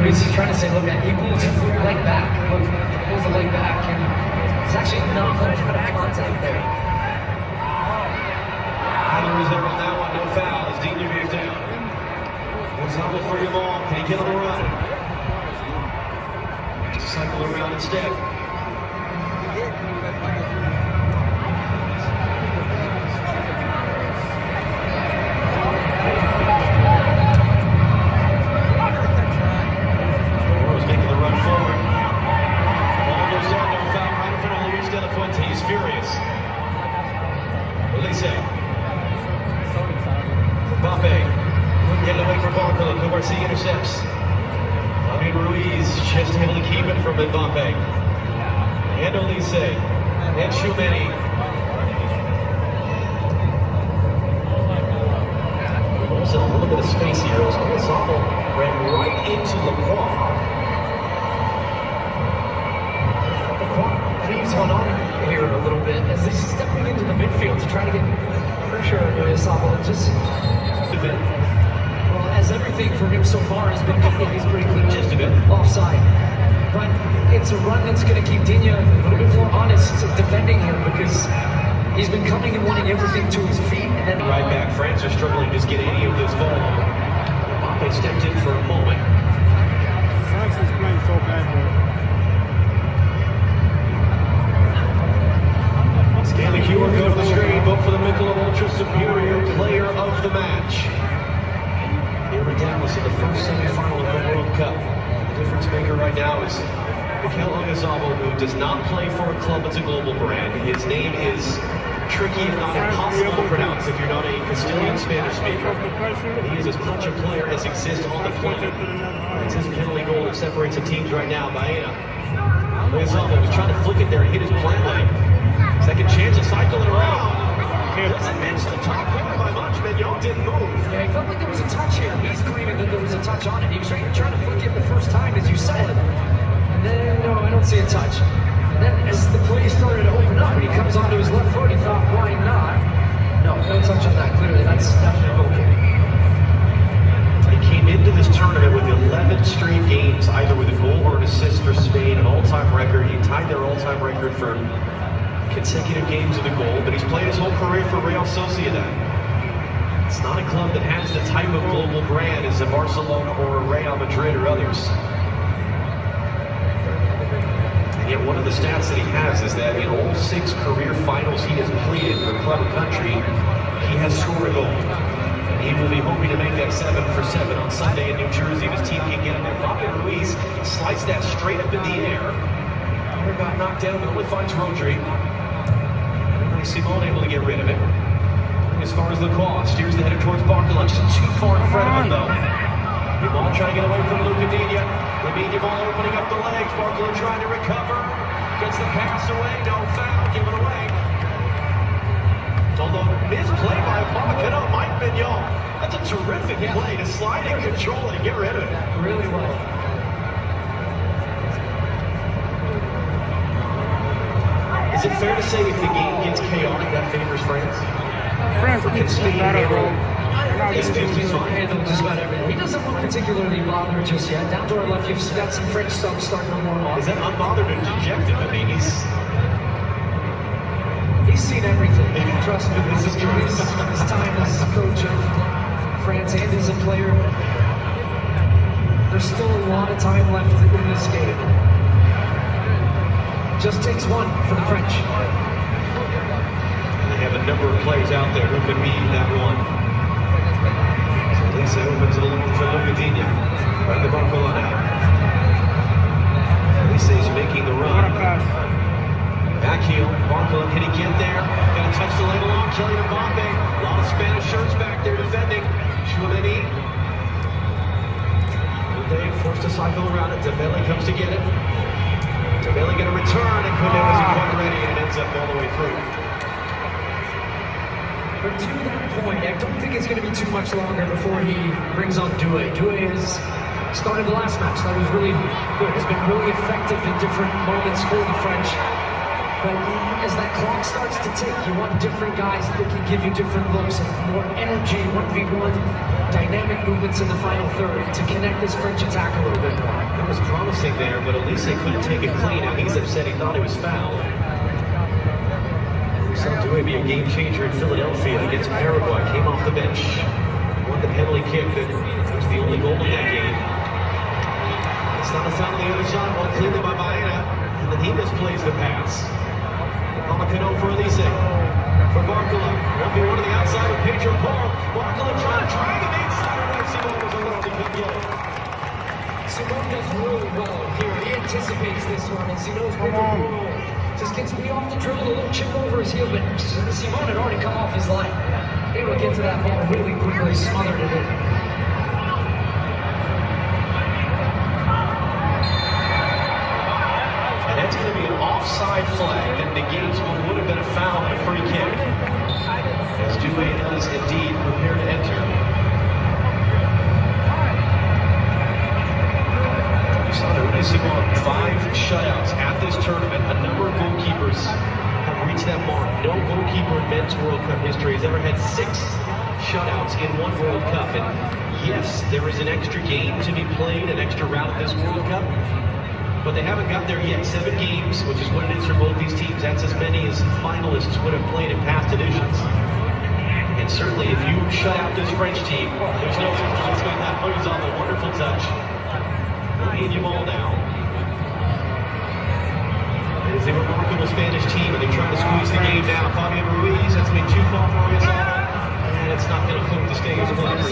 He's trying to say, look, he pulls his leg back. Look, he pulls the leg back, and it's actually not much of a contact there. Tyler is there on that one, no foul, as Digne moves down. Oyarzabal for Yamal, can he get on the run? cycle around instead. Moro's making the run forward. Ball goes down, no foul right in front of Luis de la Fuente. He's furious. Elise. Mbappe. Getting away from Barcola. Kubarsi intercepts. Lamine Ruiz just able to keep it from Mbappe. And Elise. And Tchouameni. There's a little bit of space here. Oyarzabal ran right into Lacroix. Leaves one on here a little bit as he's stepping into the midfield to try to get pressure on Oyarzabal. Just well, as everything for him so far has been good, he's pretty clean. Just a bit offside, but it's a run that's going to keep Digne a little bit more honest defending him because he's been coming and wanting everything to his feet. And then right back, France are struggling to get any of this ball. Mbappe stepped in for a moment. France is playing so bad, bro. Scan the QR code on the screen. Vote for the Michelob Ultra Superior Player of the Match. Here in Dallas in the first semifinal of the World Cup. The difference maker right now is Kylian Mbappé, who does not play for a club that's a global brand. His name is tricky, if not impossible to pronounce if you're not a Castilian Spanish speaker. He is as much a player as exists on the planet. It's his penalty goal that separates the teams right now. Baena. Mbappé was trying to flick it there and hit his play lane. Second chance to cycle it around. Doesn't miss the top corner by much. Mignon didn't move. Yeah, he felt like there was a touch here. He's claiming that there was a touch on it. He was trying to flick it the first time, as you said. And then, no, I don't see a touch. And then, as the play started to open up, he comes onto his left foot. He thought, why not? No touch on that. Clearly, that's definitely okay. He came into this tournament with 11 straight games, either with a goal or an assist for Spain, an all-time record. He tied their all-time record for consecutive games with a goal, but he's played his whole career for Real Sociedad. It's not a club that has the type of global brand as a Barcelona or a Real Madrid or others. And yet one of the stats that he has is that in all 6 career finals he has played for club and country, he has scored a goal. And he will be hoping to make that 7 for 7 on Sunday in New Jersey if his team can get him there. Mbappe Ruiz sliced that straight up in the air. Never got knocked down, but only finds Rodri. Simone able to get rid of it. As far as Lacroix steers the header towards Barcola, just too far in front of him though. Yamal trying to get away from Luka Digne. Lamine Yamal opening up the legs. Barcola trying to recover. Gets the pass away. No foul. Give it away. Although misplay by Mbappe, Mike Mignon. That's a terrific play to slide and control and get rid of it. Really well. Is it fair to say if the game gets chaotic, that favors France? France needs to be better, bro. He's handle just about everything. He doesn't look particularly bothered just yet. Down to our left, you've got some French stuff starting to warm up. Is that unbothered or dejected? I mean, he's seen everything. Trust me, this is his time as coach of France and as a player. There's still a lot of time left in this game. Just takes one for the French. They have a number of players out there who could be that one. So Elise opens it along for Luka Digne. Right the Barcola now. Elise is making the run. Back heel. Barcola, can he get there? Got to touch the lane along. Kylian Mbappé. A lot of Spanish shirts back there defending. Tchouameni. They forced to cycle around it. Dembele comes to get it. Dembele going to return, and Koundé wasn't quite ready, and it ends up all the way through. But to that point, I don't think it's going to be too much longer before he brings on Doué. Doué has started the last match. That was really good. It's been really effective in different moments for the French. But as that clock starts to tick, you want different guys that can give you different looks and more energy, 1v1, dynamic movements in the final third to connect this French attack a little bit more. It was promising there, but Elise couldn't take it clean, and he's upset he thought he was fouled. We saw Doué be a game changer in Philadelphia against Paraguay. Came off the bench, won the penalty kick that was the only goal in that game. It's on the side of the other side, well, clearly by Baena, and then he misplays the pass. Cano for Elise. For Barcola. 1v1 to the outside with Pedro Paul. Barcola trying to drag him inside. Simone was a little bit good. Simone does really well here. He anticipates this one, and he knows Pedro just gets beat off the dribble, a little chip over his heel, but Simone had already come off his line. Able to get to that ball really quickly, smothered it in. And that's going to be an offside flag that negates what would have been a foul and a free kick. As Dewey does indeed prepare to enter. Simone, 5 shutouts at this tournament. A number of goalkeepers have reached that mark. No goalkeeper in men's World Cup history has ever had 6 shutouts in one World Cup. And yes, there is an extra game to be played, an extra round at this World Cup. But they haven't got there yet. 7 games, which is what it is for both these teams. That's as many as finalists would have played in past editions. And certainly if you shut out this French team, there's no excuse on that. He's off a wonderful touch. And Yamal now. It is a remarkable Spanish team, and they're trying to squeeze the game down. Fabian Ruiz, that's been too far for Oyarzabal, and it's not going to hook to stay as a player.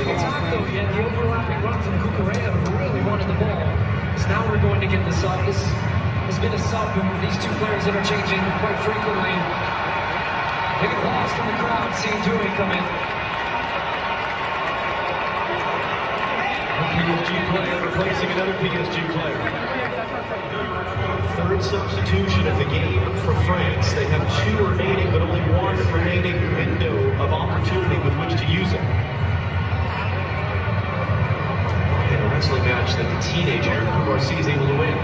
Yeah, the overlapping run from Cucurella, who really wanted the ball. So now we're going to get the sub. This has been a sub with these two players interchanging quite frequently. Big applause from the crowd seeing Dewey come in. PSG player replacing another PSG player. 3rd substitution of the game for France. They have 2 remaining, but only 1 remaining window of opportunity with which to use it. In a wrestling match that the teenager Garcia is able to win.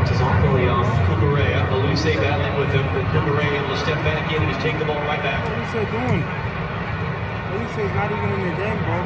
Tazakoli off Cucurella. Elise battling with him, but Cucurella able to step back in and just take the ball right back. What is he doing? Elise is not even in the game, bro.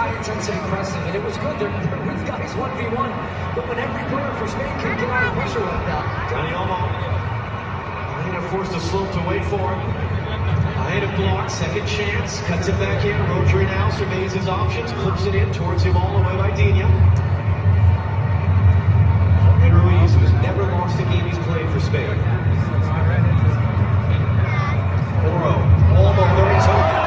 Intensity pressing, and it was good. They're with guys 1v1, but when every player for Spain can get out of pressure like that. Baena forced to slope to wait for him. Baena blocks, second chance, cuts it back in. Rodri now surveys his options, clips it in towards him all the way by Dina. And Ruiz, who has never lost a game he's played for Spain. Oro, almost there it's over.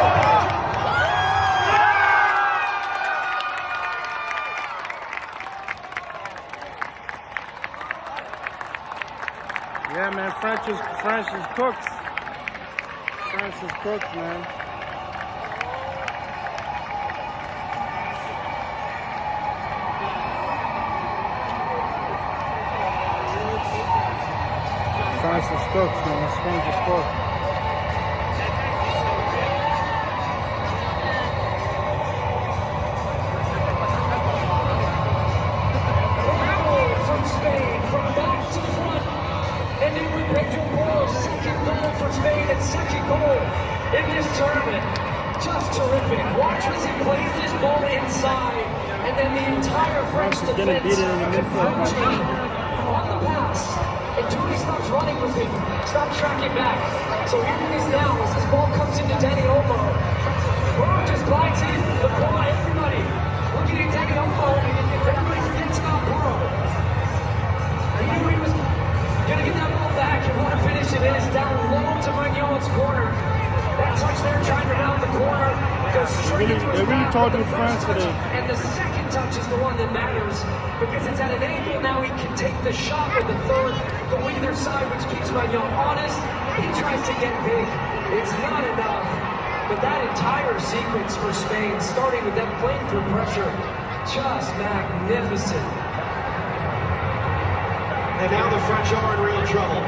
Yeah, man, France is cooked. France is cooked, man. France is cooked, man. France is cooked. From Spain, from back to front. Ending with Pedro Paul's 2nd goal for Spain and 2nd goal in this tournament. Just terrific. Watch as he plays this ball inside, and then the entire French defense converging on the pass. And Dewey stops running with him, stops tracking back. So here it is now as this ball comes into Danny Olmo. Burrow just glides in, the ball, everybody looking at Danny Olmo, everybody forgets about Burrow. He knew he was gonna get that ball back, and what a finish it is, down low to Magnon's corner. That touch there, trying to round the corner, goes straight into his back. France today. And the second touch is the one that matters, because it's at an angle now. He can take the shot with the third, go either side, which keeps Magnon honest. He tries to get big, it's not enough. But that entire sequence for Spain, starting with them playing through pressure, just magnificent. And now the French are in real trouble.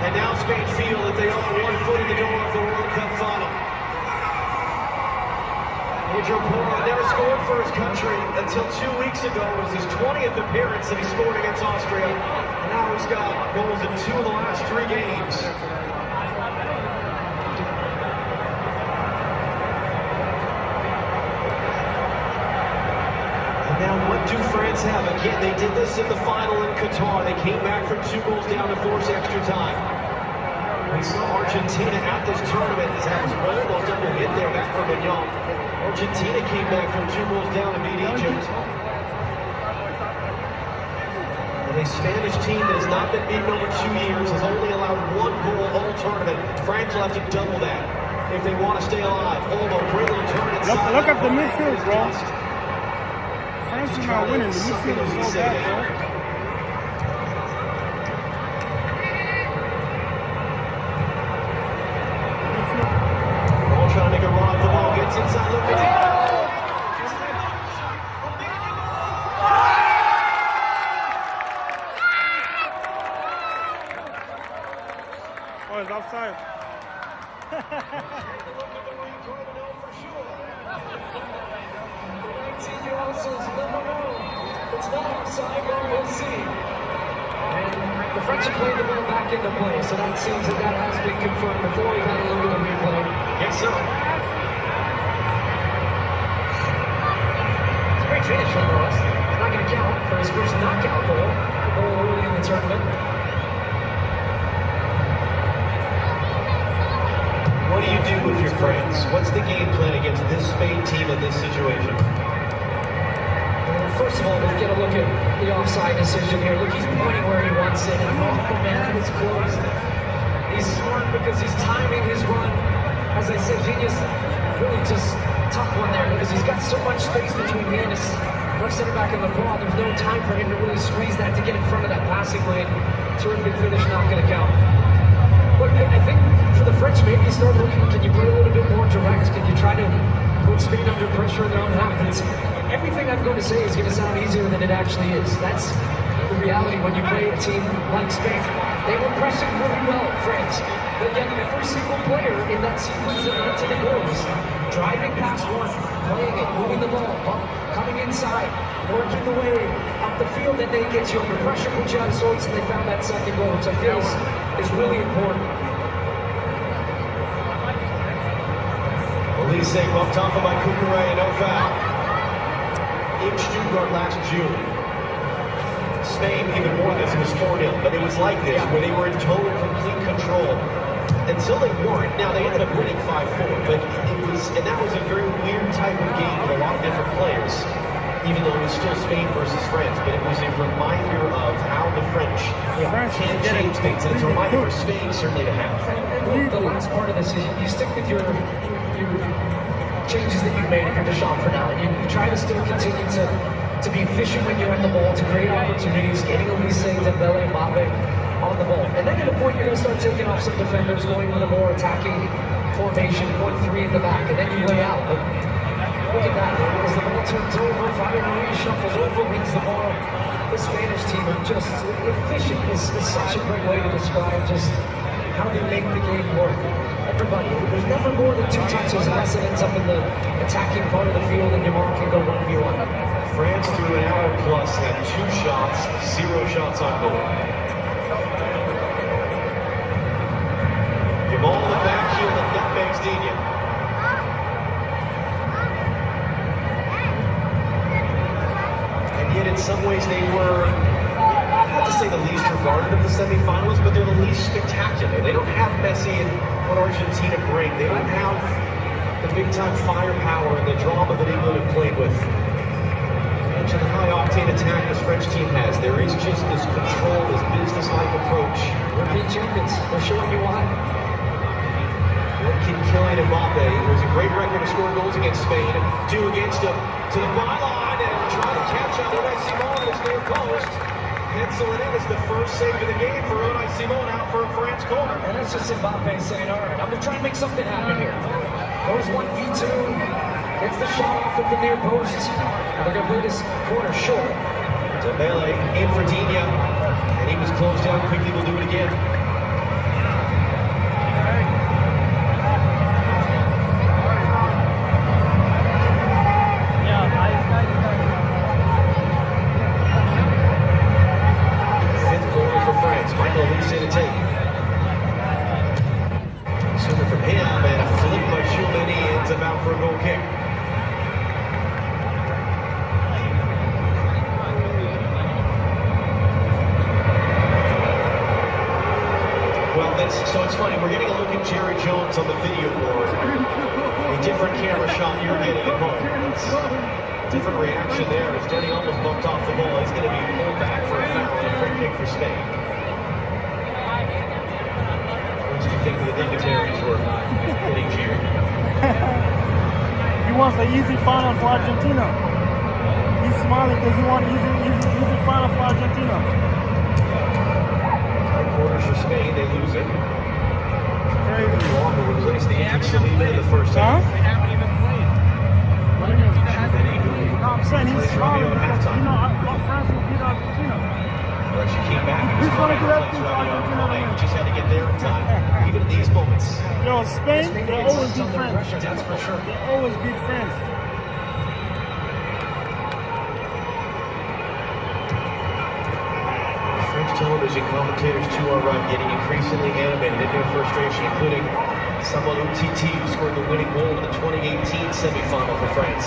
And now Spain feel that they are 1 foot in the door of the World Cup final. Pedro Paul never scored for his country until 2 weeks ago. It was his 20th appearance that he scored against Austria. And now he's got goals in 2 of the last 3 games. What do France have? Again, they did this in the final in Qatar. They came back from 2 goals down to force extra time. We saw Argentina at this tournament. That was almost double hit there back from Yamal. Argentina came back from 2 goals down to beat Egypt. And a Spanish team that has not been beaten over 2 years has only allowed 1 goal all tournament. France will have to double that if they want to stay alive. Although bring the tournament side. Look at the midfield, bro. France is not winning. The midfield is so bad, bro. Ball trying to make a run off the ball. Gets inside. Look at it. Oh, it's offside. It's not offside, but we'll see. And the French are playing the ball back into play, so that seems that has been confirmed before we've had a look at the replay. Yes, sir. It's a great finish from Ross. It's not going to count for his first knockout goal early in the tournament. What do you do with your friends? What's the game plan against this Spain team in this situation? First of all, let's get a look at the offside decision here. Look, he's pointing where he wants it, and oh man, it's close. He's smart because he's timing his run. As I said, Genius, really just tough one there because he's got so much space between him and his left center back and the ball. There's no time for him to really squeeze that to get in front of that passing lane. Terrific finish, not going to count. Look, I think for the French, maybe start looking, can you play a little bit more direct? Can you try to put Spain under pressure in their own half? Everything I'm going to say is going to sound easier than it actually is. That's the reality when you play a team like Spain. They were pressing really well, France. But yet every single player in that sequence that led to the goals, driving past one, playing it, moving the ball, coming inside, working the way up the field, and they get you under pressure, put you out of sorts, and they found that second goal, which I feel is really important. Elise bumped off by Kukurea, no foul. In Stuttgart last June. Spain, even more than this, it was 4-0, but it was like this, where they were in total, complete control until they weren't. Now, they ended up winning 5-4, but and that was a very weird type of game with a lot of different players, even though it was still Spain versus France, but it was a reminder of how the French can change things, and it's a reminder for Spain certainly to have. And the last part of this is you stick with your changes that you've made if you're Deschamps for now. You try to still continue to be efficient when you have the ball, to create opportunities, getting Elise, Dembele, Mbappe on the ball. And then at a point, you're going to start taking off some defenders, going with a more attacking formation, 1-3 in the back, and then you lay out. But look at that. As the ball turns over, Fabio Marie shuffles over, wins the ball. The Spanish team are just efficient. Is such a great way to describe just how they make the game work. Everybody, there's never more than 2 touches unless it ends up in the attacking part of the field and Yamal can go 1v1. France through an hour plus had 2 shots, 0 shots on goal. Yamal in the backfield and nutmegs Dina. And yet in some ways they were, not to say the least regarded of the semifinals, but they're the least spectacular. They don't have Messi and what Argentina bring. They don't have the big-time firepower and the drama that England have played with. And to the high-octane attack this French team has, there is just this control, this business-like approach. European champions, they're showing you why. What can Kylian Mbappé, who has a great record of scoring goals against Spain, do against him to the byline and try to catch up Unai Simon at his near post. Pencil it in as the first save of the game for Unai Simon out for a France corner. And that's just Mbappe saying, all right, I'm going to try and make something happen here. Goes 1v2, gets the shot off at the near post, and they're going to play this corner short. Dembele in for Dina, and he was closed down quickly. We'll do it again. funny. We're getting a look at Jerry Jones on the video board. A different camera shot you're getting at home. Different reaction there as Denny almost bumped off the ball. He's going to be pulled back for a foul and a free kick for Spain. What do you think the dignitaries were hitting Jerry? He wants an easy final for Argentina. He's smiling because he wants easy final for Argentina. High quarters for Spain, they lose it. Crazy. Walker replaced the injured Lamine in the first half. No, I'm saying he's smiling because, you know, France will beat Argentina. Well, she came back. He's going to do everything for Argentina. Just had to get there in time, even in these moments. Yo, Spain, they always beat France. That's for sure. They always beat France. French television commentators, to our right, getting increasingly animated in their frustration, including Samuel Umtiti, who scored the winning goal in the 2018 semifinal for France.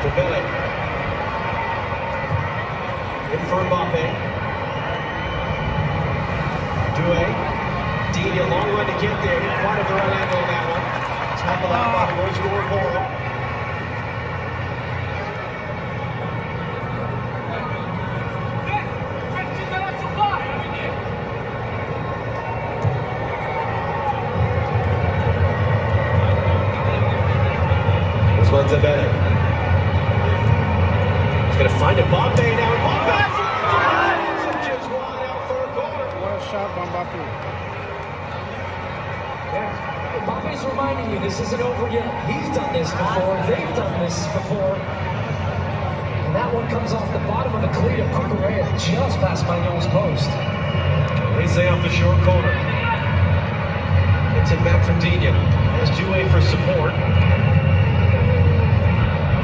Mbappe. In for Mbappe. Doué. Digne, long run to get there. Didn't quite have the right angle on that one. Tackled out by the goal scorer Moro. This one's a better. He's going to find Mbappe now. Mbappe! Just wide out for a corner. What a shot by Mbappe. Mbappe's reminding you this isn't over yet. He's done this before. They've done this before. And that one comes off the bottom of the cleat of Cucurella, just past my nose post. Lise off the short corner. It's it back from Digne. There's Doué for support.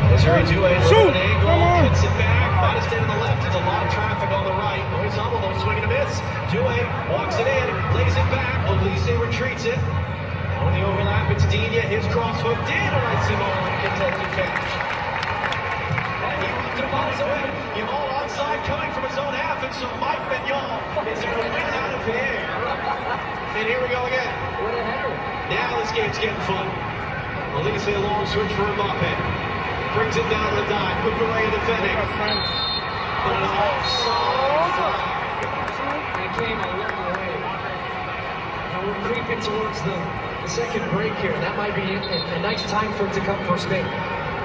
Desiree Doué an angle, hits it back. Might have stayed on the left. It's a lot of traffic on the right. Oizamo though swing and a miss. Doué walks it in, lays it back. Olise retreats it. On the overlap, it's Digne. His cross hooked in. All right, Simon, contested catch. And he moved it miles away. Yamal onside coming from his own half, and so Mike Mignon is going to win out of the air. And here we go again. What a header. Now this game's getting fun. Olise a long switch for Mbappe. Brings it down the dime. Cucurella defending. But an offside flag. They came a long way. Now we're creeping towards the second break here. That might be a nice time for it to come for Spain.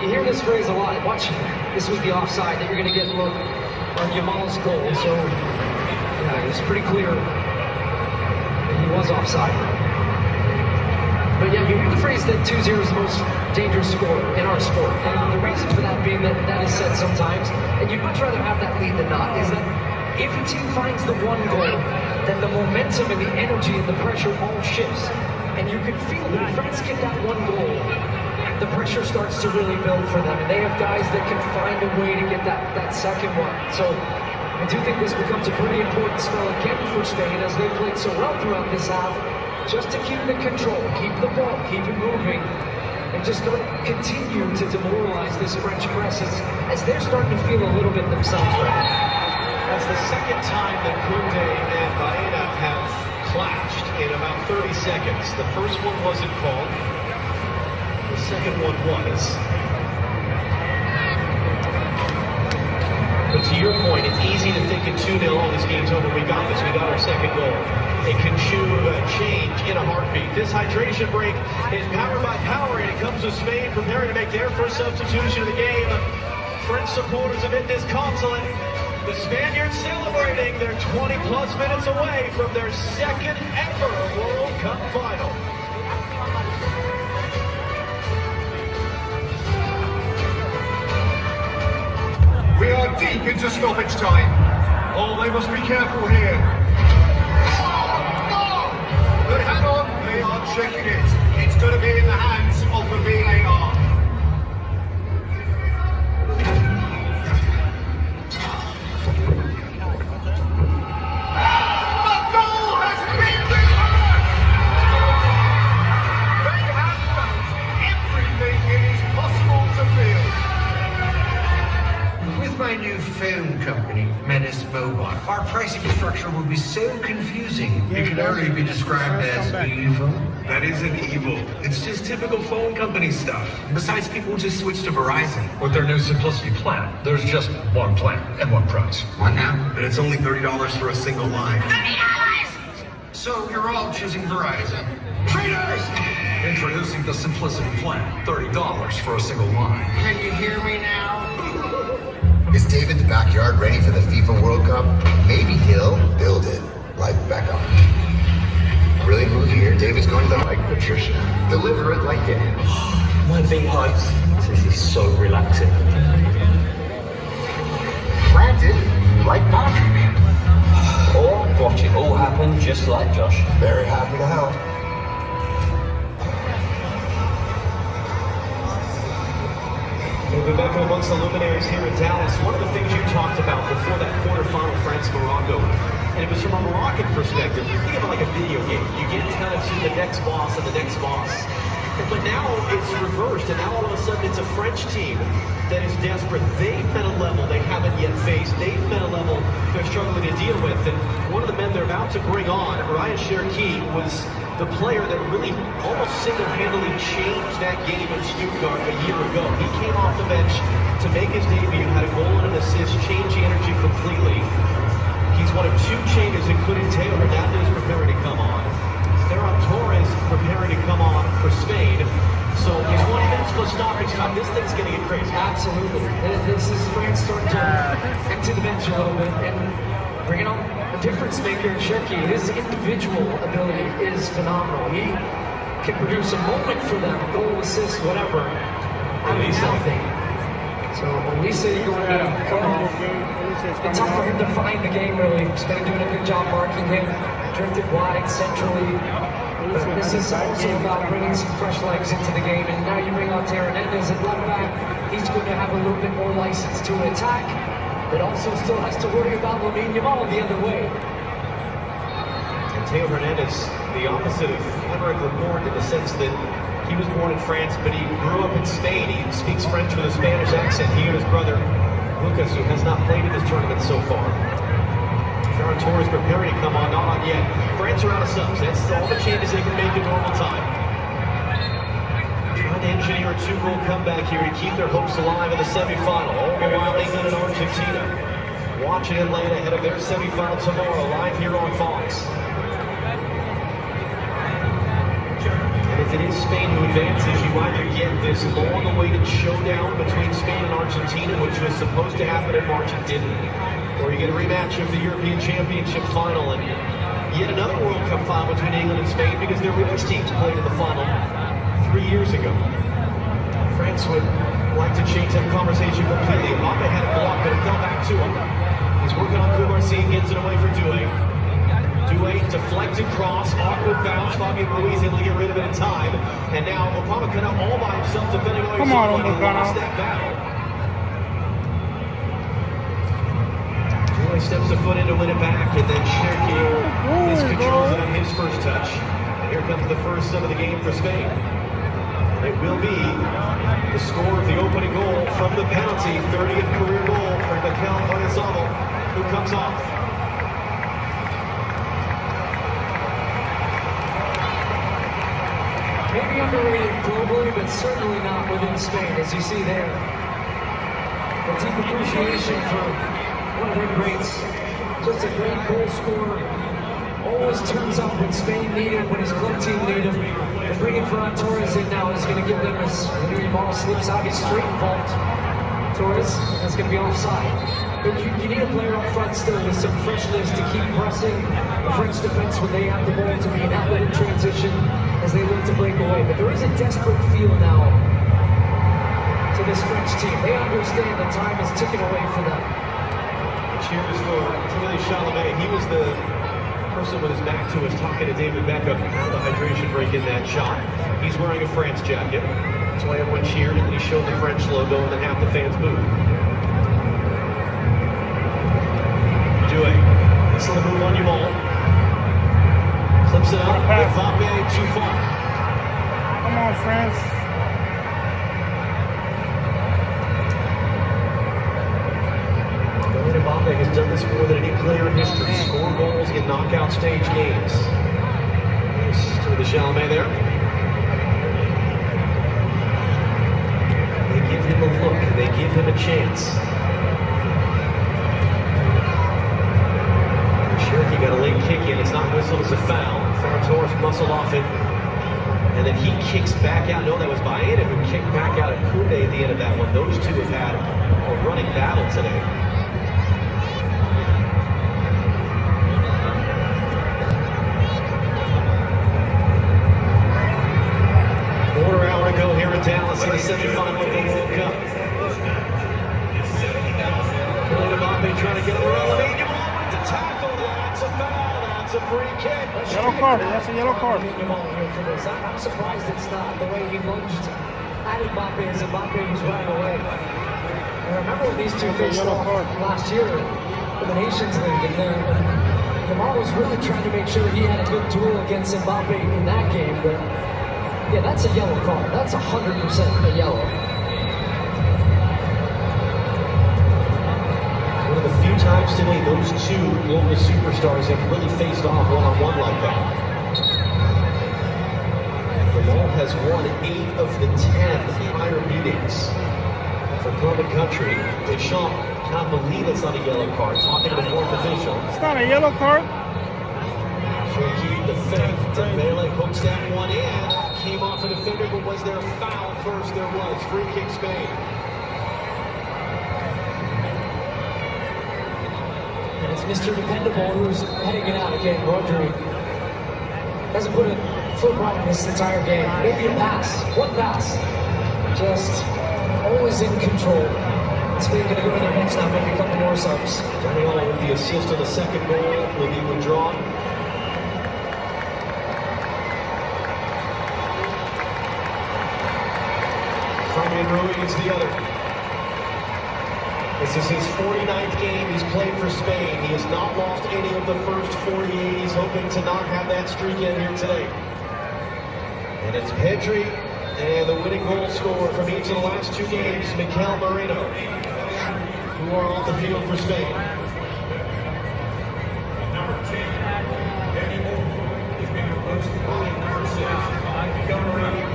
You hear this phrase a lot. Watch, this was the offside that you're going to get a look on Yamal's goal. So, yeah, it's pretty clear that he was offside. But yeah, you hear the phrase that 2-0 is the most dangerous score in our sport. And the reason for that being that is said sometimes, and you'd much rather have that lead than not, is that if a team finds the one goal, then the momentum and the energy and the pressure all shifts. And you can feel that if France get that one goal, the pressure starts to really build for them. And they have guys that can find a way to get that second one. So I do think this becomes a pretty important spell again for Spain as they played so well throughout this half, just to keep the control, keep the ball, keep it moving, and just don't continue to demoralize this French press as they're starting to feel a little bit themselves right now. That's the second time that Kunde and Baena have clashed in about 30 seconds. The first one wasn't called. The second one was. But to your point, it's easy to think at 2-0, oh, this game's over, we got this, we got our second goal. It can change in a heartbeat. This hydration break is powered by Powerade. It comes to Spain preparing to make their first substitution of the game. French supporters amid this consulate. The Spaniards celebrating. They're 20-plus minutes away from their second ever World Cup final. We are deep into stoppage time. Oh, they must be careful here. But hang on, they are checking it. It's going to be in the hands of the VAR. The goal has been delivered! They have felt everything it is possible to feel. With my new film company, Menace mobile. Our pricing structure will be so confusing, it can only be described as evil. That isn't evil. It's just typical phone company stuff. Besides, people just switch to Verizon. With their new Simplicity plan, there's just one plan and one price. What now? And it's only $30 for a single line. So you're all choosing Verizon. Traitors! Introducing the Simplicity plan, $30 for a single line. Can you hear me now? Is David's backyard ready for the FIFA World Cup? Maybe he'll build it, like Beckham. Really move here. David's going to like Patricia. Deliver it like Dan. My big hugs. This is so relaxing. Planted like Patrick. Or watch it all happen just like Josh. Very happy to help. Moving back amongst the luminaries here in Dallas, one of the things you talked about before that quarterfinal France-Morocco, and it was from a Moroccan perspective, you think of it like a video game. You get to kind of see the next boss and the next boss. But now it's reversed, and now all of a sudden it's a French team that is desperate. They've met a level they haven't yet faced. They've met a level they're struggling to deal with. And one of the men they're about to bring on, Ryan Cherki, was the player that really almost single-handedly changed that game in Stuttgart a year ago. He came off the bench to make his debut, had a goal and an assist, changed the energy completely. He's one of two changes, including Theo Hernandez preparing to come on. Ferran Torres preparing to come on for Spain. So he's 20 minutes plus stoppage time. This thing's going to get crazy. Absolutely. This is France starting to empty the bench a little bit and bringing on a difference maker in Cherki. His individual ability is phenomenal. He can produce a moment for them, goal, assist, whatever, out of nothing. So Elise going to come off. It's tough for him to find the game, really. He's been doing a good job marking him. Drifted wide, centrally. But this is also about bringing some fresh legs into the game. And now you bring on Theo Hernandez at left back. He's going to have a little bit more license to attack, but also still has to worry about Lamine Yamal the other way. And Theo Hernandez, the opposite of Henrik Laporte in the sense that he was born in France, but he grew up in Spain. He speaks French with a Spanish accent. He and his brother, Lucas, who has not played in this tournament so far. Ferran Torres preparing to come on, not on yet. France are out of subs. That's all the changes they can make in normal time. Trying to engineer a two-goal comeback here to keep their hopes alive in the semifinal. All the while England and Argentina watching Atlanta ahead of their semifinal tomorrow, live here on Fox. And if it is Spain who advances, you either get this long-awaited showdown between Spain and Argentina, which was supposed to happen in March and didn't, or you get a rematch of the European Championship final and yet another World Cup final between England and Spain because their women's teams played in the final 3 years ago. France would like to change that conversation completely. Mbappe had a block, but it fell back to him. He's working on Kumarsi, gets it away for Doué. Doué, deflected cross, awkward bounce. Fabian Ruiz able to get rid of it in time. And now Upamecano all by himself defending away someone who lost that battle. Doué steps a foot in to win it back, and then Cherki is controls it on his first touch. And here comes the first of the game for Spain. It will be the score of the opening goal from the penalty, 30th career goal for Mikel Oyarzabal, who comes off. Maybe underrated globally, but certainly not within Spain, as you see there. A deep appreciation for one of their greats. Just a great goal scorer. Always turns up when Spain need him, when his club team need him. And bringing Ferran Torres in now is going to give them this. When the ball slips out, he's straight involved. Torres, that's going to be offside. But you need a player up front still with some freshness to keep pressing the French defense when they have the ball, to be an outlet in transition as they look to break away. But there is a desperate feel now to this French team. They understand the time is ticking away for them. Cheers for Kylian Mbappé. He was the person with his back to us talking to David Beckham on the hydration break in that shot. He's wearing a France jacket. That's why everyone cheered, and he showed the French logo, and then half the fans booed. Doué. This little move on Yamal. Clips it out. Mbappe too far. Come on, France. Mbappe has done That's more than any player in history. Score goals in knockout stage games. To the Lamine there. They give him a look. They give him a chance. Cherokee got a late kick in. It's not whistled as a foul. Ferran Torres muscled off it. And then he kicks back out. No, that was Baena who kicked back out at Koundé at the end of that one. Those two have had a running battle today. Quarter hour to go here in Dallas in the semifinal of the World Cup. Kylian Mbappé trying to get around Lamine. Yamal to tackle. That's a foul. That's a free kick. Yellow card. That's a yellow card. I'm surprised it's not the way he lunged at Mbappe as Mbappe was running away. I remember when these two faced off last year in the Nations League, and Yamal was really trying to make sure he had a good duel against Mbappe in that game. But yeah, that's a yellow card. That's 100% a yellow. One of the few times today those two global superstars have really faced off one-on-one like that. Yamal has won 8 of the 10 prior meetings for club and country. Deschamps can't believe it's not a yellow card. Talking to the fourth official. It's not a yellow card. Cherokee the fifth. Dembele hooks that one in. Came off a defender, but was there a foul first? There was. Free kick Spain. And it's Mr. Dependable who's heading it out again. Rodri hasn't put a foot wrong in this entire game. Maybe a pass. One pass. Just always in control. Spain going to go to their bench now, make a couple more subs. Daniel with the assist on the second goal will be withdrawn. Fabian Ruiz the other. This is his 49th game he's played for Spain. He has not lost any of the first 48. He's hoping to not have that streak in here today. And it's Pedri and the winning goal scorer from each of the last 2 games, Mikel Merino, who are off the field for Spain. Number 10, Danny Olmo is being replaced by number 6, Mikel Merino.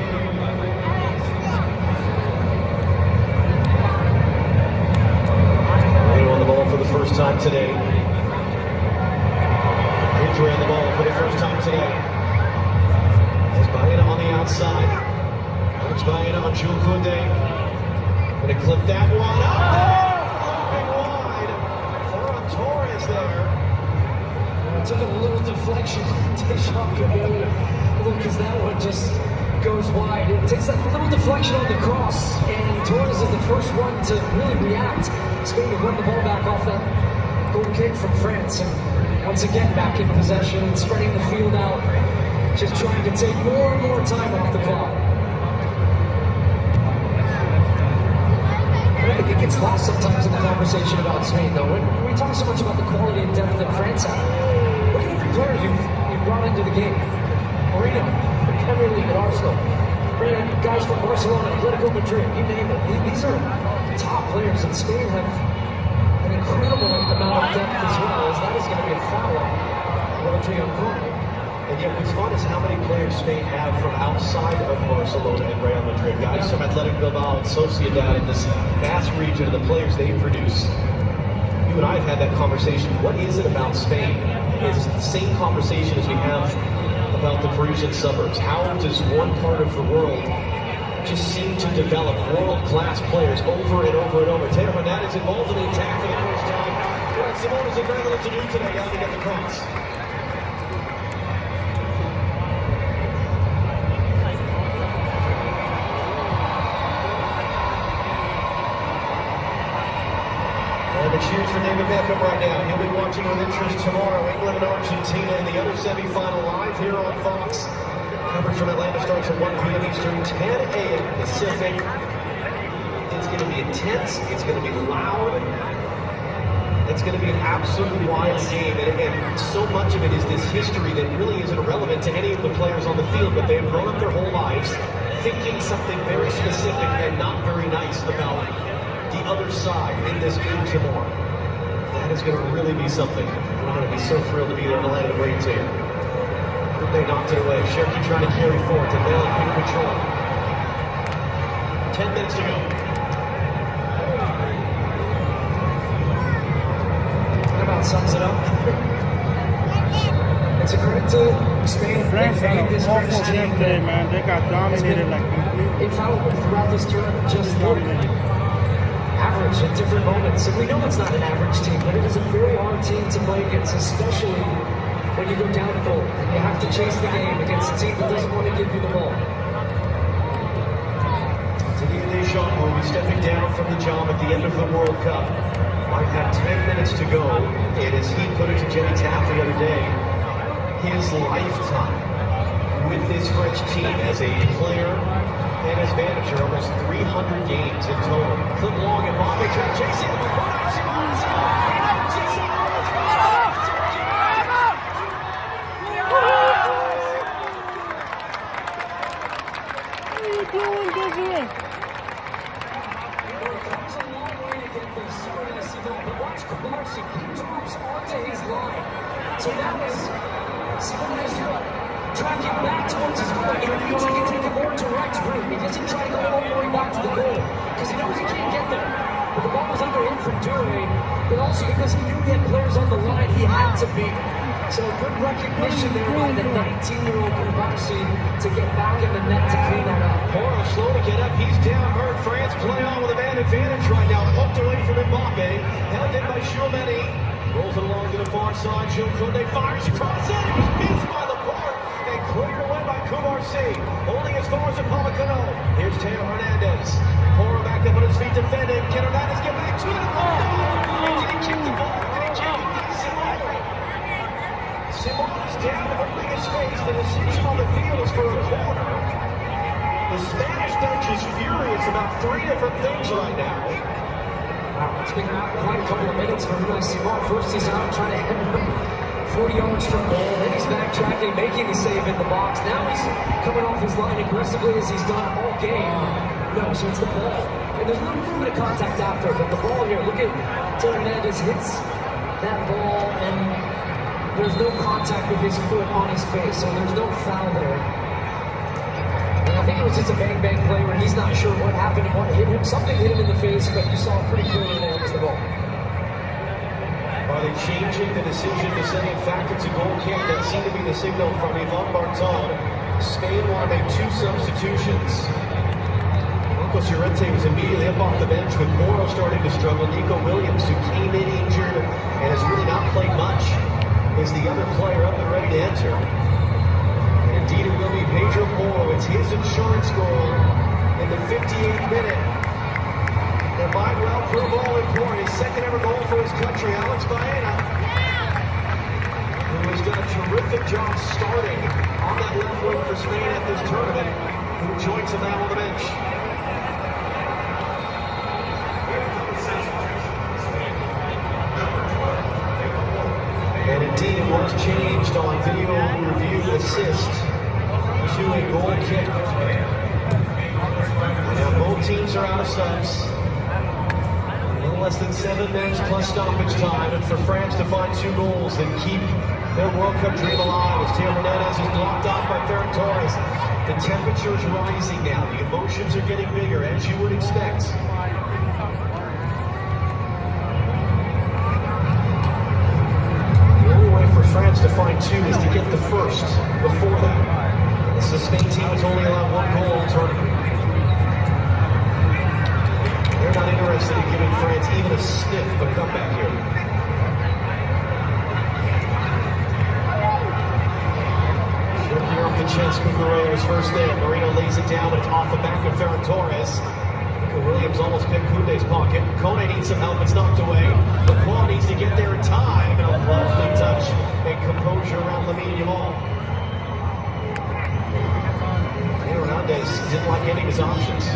On the ball for the first time today. Pedri on the ball for the first time today. There's Baena on the outside. There's Baena on Jules Koundé. Gonna clip that one up. Big wide. Ferran Torres there. It took a little deflection. Deschamps could be because that one just goes wide. It takes that little deflection on the cross, and Torres is the first one to really react. Spain to win the ball back off that goal kick from France, and once again back in possession and spreading the field out, just trying to take more and more time off the clock. I think it gets lost sometimes in the conversation about Spain, though. When we talk so much about the quality and depth that France have, look at every player you've brought into the game. Marino, Premier League at Arsenal, guys from Barcelona, Atletico Madrid, you name it. These are top players, and Spain have an incredible amount of depth as well, as that is going to be a foul on Rodri on corner. And yet what's fun is how many players Spain have from outside of Barcelona and Real Madrid. Guys from Athletic Bilbao and Sociedad in this vast region of the players they produce. You and I have had that conversation. What is it about Spain? It's the same conversation as we have about the Parisian suburbs. How does one part of the world just seem to develop world-class players over and over and over? Teo Hernandez involved in the attack for the first time. What Simone is very little to do today, how to get the cross. And the cheers for David Beckham right now. He'll be watching with interest tomorrow. England and Argentina in the other semifinal live here on Fox. Coverage from Atlanta starts at 1 p.m. Eastern, 10 a.m. Pacific. It's going to be intense. It's going to be loud. It's going to be an absolute wild game. And so much of it is this history that really isn't relevant to any of the players on the field, but they've grown up their whole lives thinking something very specific and not very nice about the other side in this game tomorrow. that is going to really be something. We're going to be so thrilled to be there to land and wait to you. They knocked it away. Cherky trying to carry forward to Bale in control. 10 minutes to go. That about sums it up. It's a credit to Spain. France They made this French awful team gameplay, man. They got dominated like completely. infallible throughout this tournament. Just average at different moments. And we know it's not an average team, but it is a very hard team to play against, especially when you go down a goal and you have to chase the game against a team that doesn't want to give you the ball. Didier Deschamps will be stepping down from the job at the end of the World Cup. Might have 10 minutes to go, and as he put it to Jenny Taff the other day, his lifetime with this French team as a player and as manager, almost 300 games in total. Clip long and Mbappe trying to chase it. So now is Simon is tracking back towards his goal. He needs to take a more direct route. He doesn't try to go all the way back to the goal because he knows he can't get there. But the ball was under him from Duray, but also because he knew he had players on the line he had to beat. So good recognition there by the 19-year-old Mbappe to get back in the net to clean that up. Moro slow to get up. He's down hurt. France play on with a man advantage right now. Poked away from Mbappe. Held in by Chouameni. Rolls it along to the far side. Jules Koundé fires across it. It was missed by Laporte and cleared away by Kumarsi. Holding as far as Upamecano. Here's Teo Hernandez. Moro back up on his feet defending. Can Hernandez get back to the ball? Did he kick the ball? Did he kick it? Simon is down, holding his face. The decision on the field is for a corner. The Spanish bench is furious about three different things right now. Wow, it's been quite a couple of minutes for Simon. First he's out trying to head 40 yards from goal. Then he's backtracking, making the save in the box. Now he's coming off his line aggressively as he's done all game. No, so it's the ball. And there's a little bit of contact after, but the ball here, look at Teo Hernandez hits that ball and there's no contact with his foot on his face, so there's no foul there. And I think it was just a bang-bang play where he's not sure what happened and what hit him. Something hit him in the face, but you saw pretty clearly there was the ball. Are they changing the decision to say, in fact, it's a goal kick? That seemed to be the signal from Yvan Barton. Spain want to make two substitutions. Marcos Llorente was immediately up off the bench with Moro starting to struggle. Nico Williams, who came in injured and has really not played much, is the other player up and ready to enter. And indeed it will be Pedro Moro. It's his insurance goal in the 58th minute. That might well prove all important. His second ever goal for his country, Alex Baena, who has done a terrific job starting on that left wing for Spain at this tournament, who joins him now on the bench. And indeed, it was changed on video review assist to a goal kick. Now both teams are out of subs. A little less than 7 minutes plus stoppage time, and for France to find 2 goals and keep their World Cup dream alive as Teo Hernandez is blocked off by Ferran Torres. The temperature is rising now. The emotions are getting bigger, as you would expect. France to find 2 is to get the first before that. This is a Spain team that's only allowed 1 goal all tournament. They're not interested in giving France even a sniff of a comeback here. Shortly off Vincenzo Guerrero's first there. Marino lays it down, but it's off the back of Ferran Torres. Williams almost picked Koundé's pocket. Kone needs some help, it's knocked away. Lacroix needs to get there in time, and a lovely touch and composure around Lamine Yamal. Hernandez didn't like any of his options.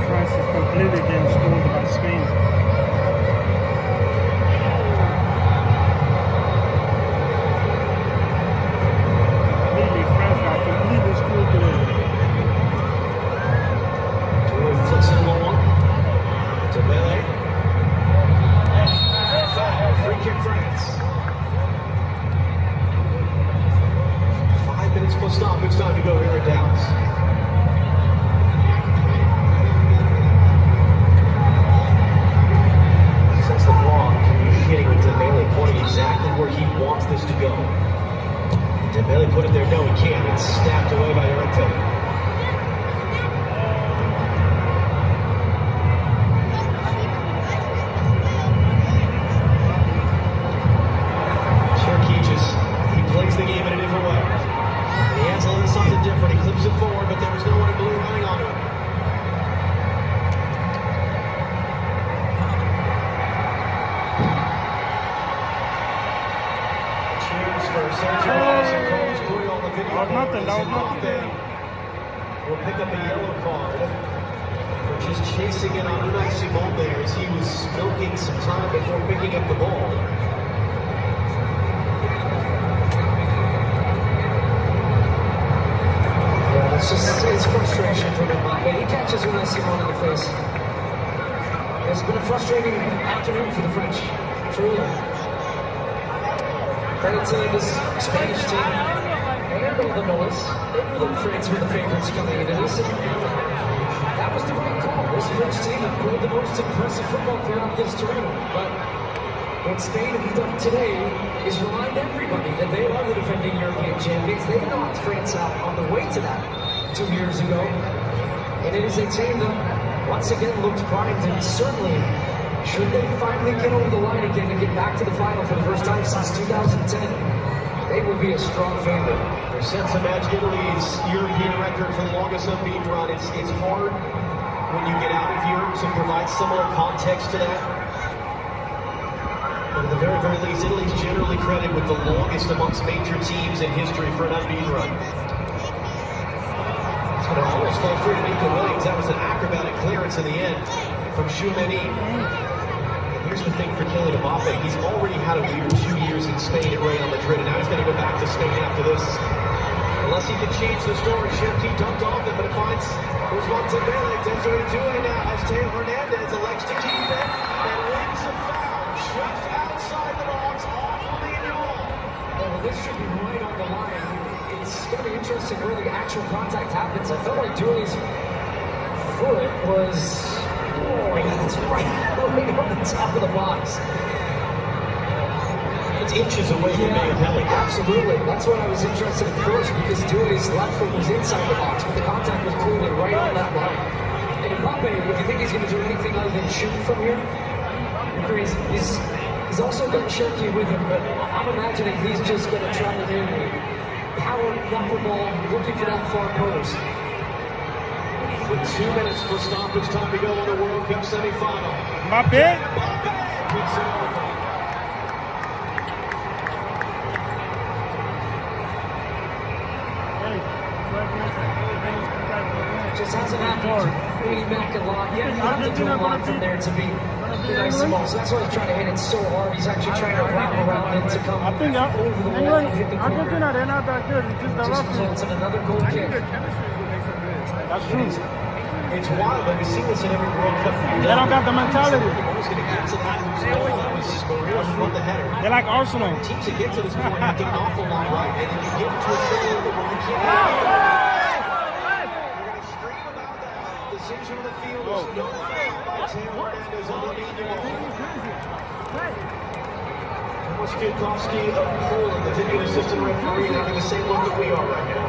France is completely getting scored by Spain. stoppage time to go here in Dallas. Since the ball communicating with Dembele, pointing exactly where he wants this to go. Dembele put it there, no he can't. It's snapped away by Llorente. He plays the game in a different way. He has a little something different. He clips it forward, but there was no one in blue running on him. Cheers for Sergio Ramos and Carlos Puyol on the video. Mbappe will pick up a yellow card for just chasing it on Unai Simon there as he was milking some time before picking up the ball. It's frustration for Mbappe. He catches Unai Simon in the face. It's been a frustrating afternoon for the French, truly. Credit to this Spanish team and all the noise. They knew that France were the favorites coming into this. That was the right call. This French team have played the most impressive football throughout this tournament. But what Spain have done today is remind everybody that they are the defending European champions. They knocked France out on the way to that 2 years ago. And it is a team that once again looked primed, and certainly should they finally get over the line again and get back to the final for the first time since 2010, they will be a strong favorite. They're set to match Italy's European record for the longest unbeaten run. It's hard when you get out of Europe to provide similar context to that. But at the very, very least, Italy's generally credited with the longest amongst major teams in history for an unbeaten run. It's going to almost fall free to Nico Williams. That was an acrobatic clearance in the end from Tchouameni. Here's the thing for Kylian Mbappé. He's already had a weird 2 years in Spain at Real Madrid, and now he's going to go back to Spain after this. Unless he can change the story, Cherki dumped off it, but it finds Ousmane Dembele. Desiree Doué now as Teo Hernandez elects to keep it and wins a foul just outside the box off Lamine. Well, this should be right on the line. It's going to be interesting where the actual contact happens. I felt like Doué's foot was... Oh, it's right on the top of the box. It's inches away from Mbappé. Absolutely. That's what I was interested in first, because Doué's left foot was inside the box, but the contact was clearly right on that line. And Mbappé, if you think he's going to do anything other than shoot from here, you're crazy. He's also got Cherki with him, but I'm imagining he's just going to try to do power knuckle ball, looking for that far post. With 2 minutes for stoppage time to go in the World Cup semifinal. Mbappé. Just hasn't happened. Leaning back a lot. Yeah, you have to do a lot from there to be nice and small. So that's why he's trying to hit it so hard. He's actually trying to wrap around it to come over the wall and hit the corner. They're not that good. It's just the Just results in another goal kick. That's true. It's wild, but we've seen this in every World Cup. They don't got the mentality. They're like Arsenal. Teams that get to this point have done an awful lot right, and then you get to a failure where you can't. You're going to scream about that decision on the field. There's no foul by Teo Hernandez on Lamine. Tomasz Kwiatkowski of Poland, the video assistant referee, having the same look that we are right now.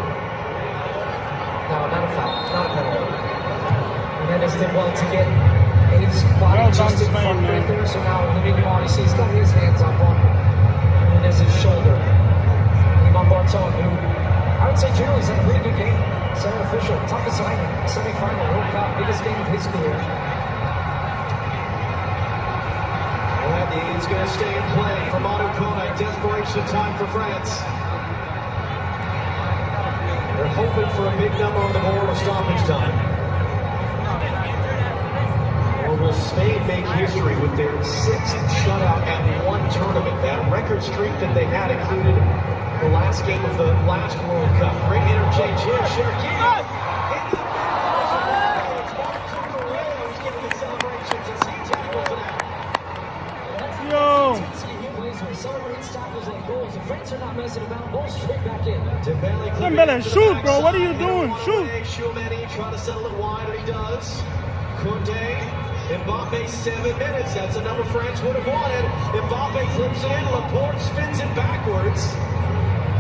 No, not a foul. Not a penalty. Hernandez did well to get his body just in front right there, so now Lamine Yamal, you see he's got his hands up on Hernandez's shoulder. Iman Barton, who I would say generally has had a pretty good game. Center official, tough assignment, semi-final, World Cup, biggest game of his career. And he's going to stay in play for Manu Kone. Desperation time for France. They're hoping for a big number on the board of stoppage time. Or will Spain make history with their 6th shutout at one tournament? That record streak that they had included the last game of the last World Cup. Great interchange here. Cherki. He plays with celebrates tackles like goals. France are not messing about. Ball straight back in. Dembele, shoot, bro. What are you doing? Shoot. Tchouameni trying to settle it wide, and he does. Koundé, Mbappe, 7 minutes. That's a number France would have wanted. Mbappe flips it in. Laporte spins it backwards.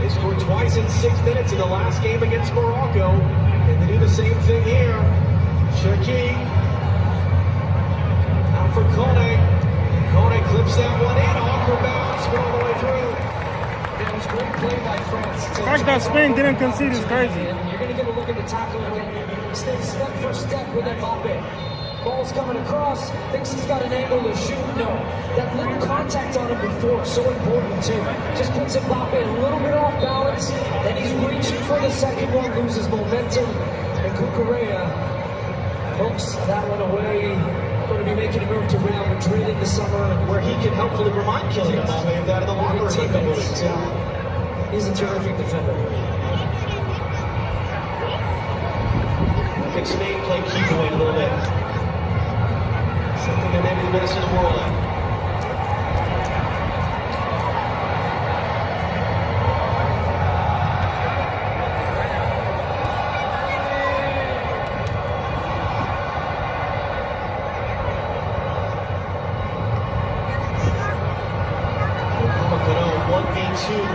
They scored twice in 6 minutes in the last game against Morocco. And they do the same thing here. Cherki. Out for Kone. Kone clips that one in. Awkward bounce. All the way through. It was great play by France. The fact that Spain didn't concede is crazy. You're going to get a look at the tackle again. He stays step for step with Mbappe. Ball's coming across. Thinks he's got an angle to shoot. No. That little contact on him before, so important too. Just puts Mbappe a little bit off balance. Then he's reaching for the second one, loses momentum. And Cucurella hooks that one away. Going to be making a move to Real Madrid in the summer, where he can helpfully remind Kylian Mbappé of that in the locker room a couple of weeks. He's a terrific defender. Can Spain play keep away a little bit? Something that maybe the best in the world at.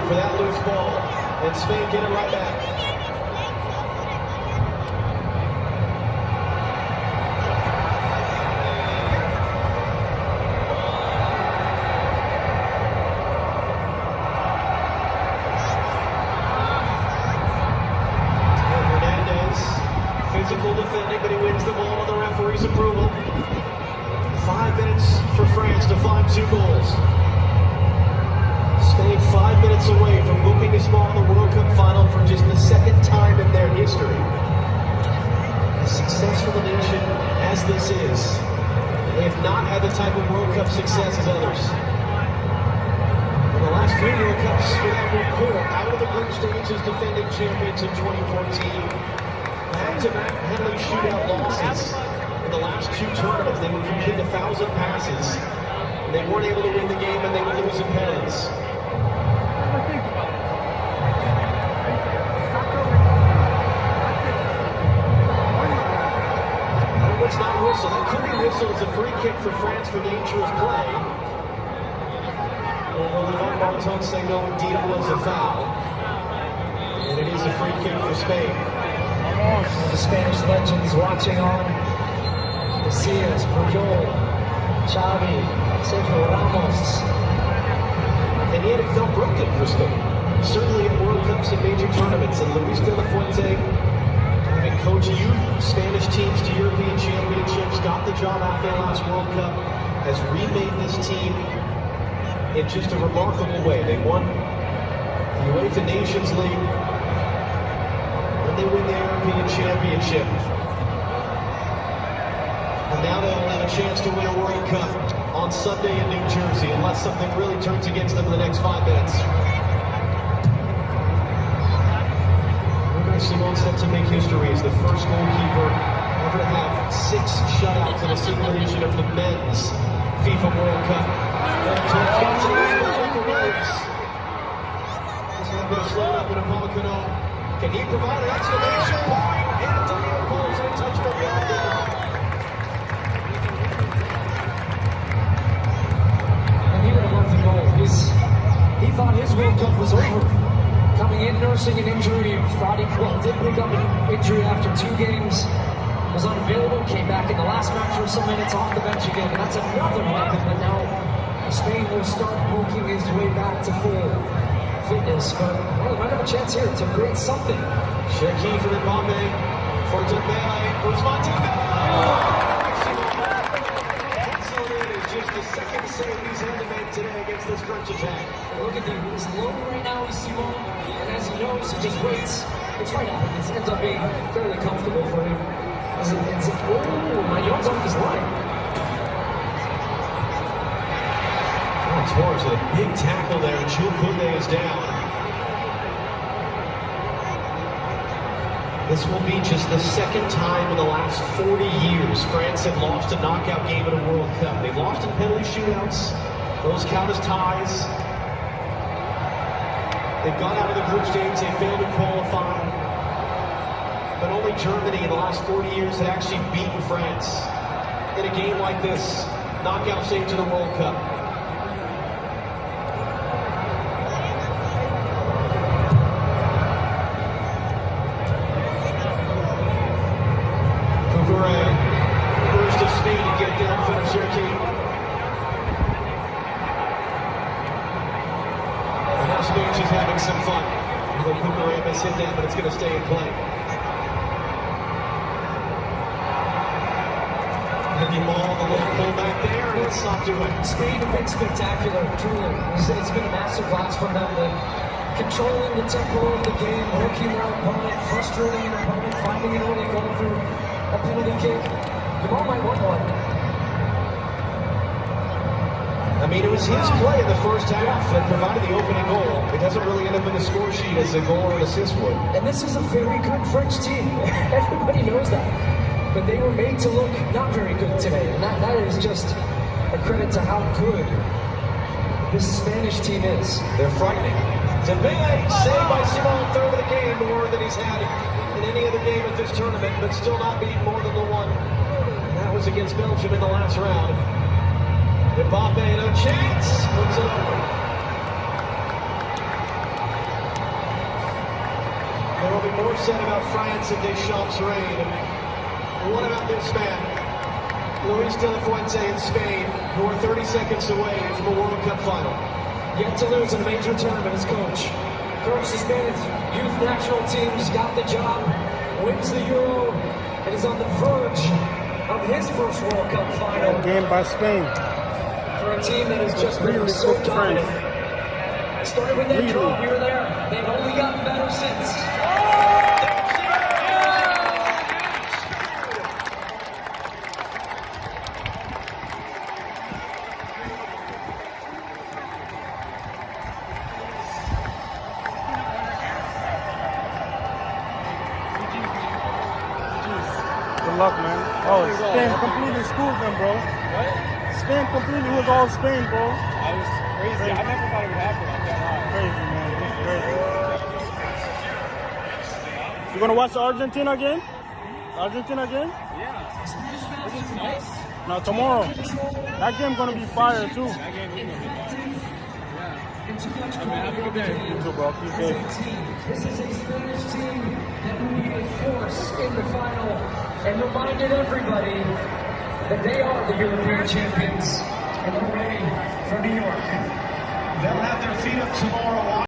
For that loose ball, and Spain get it right back. Hernandez, physical defending, but he wins the ball with the referee's approval. 5 minutes for France to find 2 goals. Spain 5 minutes away from booking a spot in the World Cup final for just the second time in their history. As successful a nation as this is, they have not had the type of World Cup success as others. In the last 3 World Cups without record, out of the group stage as defending champions in 2014, back-to-back penalty shootout losses. In the last 2 tournaments, they would complete 1,000 passes. They weren't able to win the game, and they would lose in penalties. It's not whistle. That could be whistle. It's a free kick for France for dangerous play. Well, Yvan Martin say no, indeed it was a foul. And it is a free kick for Spain. The Spanish legends watching on. Casillas, Puyol, Xavi, Sergio Ramos. And yet it felt broken for Spain. Certainly in World Cups and major tournaments. And Luis de la Fuente, having coached youth Spanish teams to European championships, got the job after the last World Cup, has remade this team in just a remarkable way. They won the UEFA Nations League, and they win the European Championship. And now they'll have a chance to win a World Cup on Sunday in New Jersey, unless something really turns against them in the next 5 minutes. Simon set to make history as the first goalkeeper ever to have 6 shutouts in a single edition of the men's FIFA World Cup. This one goes slow up with Upamecano. Can he provide an exclamation point? And Daniel pulls a touch from the And he would have loved the goal. He thought his World Cup was over. Coming in, nursing an injury. Friday, did pick up an injury after 2 games. Was unavailable, came back in the last match for some minutes off the bench again. And that's another weapon, but now Spain will start working his way back to full fitness. But, well, they might have a chance here to create something. Cherki for Mbappe, for Dembele, Ousmane Dembele! So it is just the second save he's had to make today against this French attack. Look at him, he's low right now, he's Simon, and as he knows, he just waits. It's right out, it ends up being fairly comfortable for him. Magnon's off his line. Torres, a big tackle there, and Jules Koundé is down. This will be just the second time in the last 40 years France have lost a knockout game in a World Cup. They've lost in penalty shootouts. Those count as ties. They've gone out of the group stage, they failed to qualify. But only Germany in the last 40 years had actually beaten France in a game like this, knockout stage of the World Cup. Burst of speed to get there and finish their team. And now Spain's just having some fun. The Cucurella has hit that, but it's going to stay in play. And Yamal, the little pull back there, and it's not doing. Spain have been spectacular, truly. It's been a masterclass from them. Controlling the tempo of the game, working their opponent, frustrating an opponent, finding an early goal through a penalty kick. Yamal might want one. I mean, it was his play in the first half that provided the opening goal. It doesn't really end up in the score sheet as a goal or an assist would. And this is a very good French team. Everybody knows that. But they were made to look not very good today. And that is just a credit to how good this Spanish team is. They're frightening. Mbappé saved by Simon, third of the game, more than he's had in any other game at this tournament, but still not beaten more than the one. And that was against Belgium in the last round. Mbappe, no chance. Puts it over. There will be more said about France and Deschamps' reign. What about this man? Luis de la Fuente in Spain, who are 30 seconds away from a World Cup final. Yet to lose in a major tournament as coach. Coach the Spanish youth national teams, got the job, wins the Euro, and is on the verge of his first World Cup final. Game by Spain. For a team that has just been so dominant. Started with that draw, we were there. They've only gotten better since. Good luck, man. Oh, Spain completely schooled them, bro. What? Spain completely was all Spain, bro. I was crazy. I never thought it would happen like that. Crazy, man. Just crazy. You gonna watch the Argentina game? Argentina game? Yeah. This is nice. No, tomorrow. That game gonna be fire too. That game is gonna be fire. Yeah. I mean, have a good day. You too, bro. Keep safe. This is a Spanish team that will be a force in the final and reminded everybody that they are the European champions and they're ready for New York. They'll have their feet up tomorrow.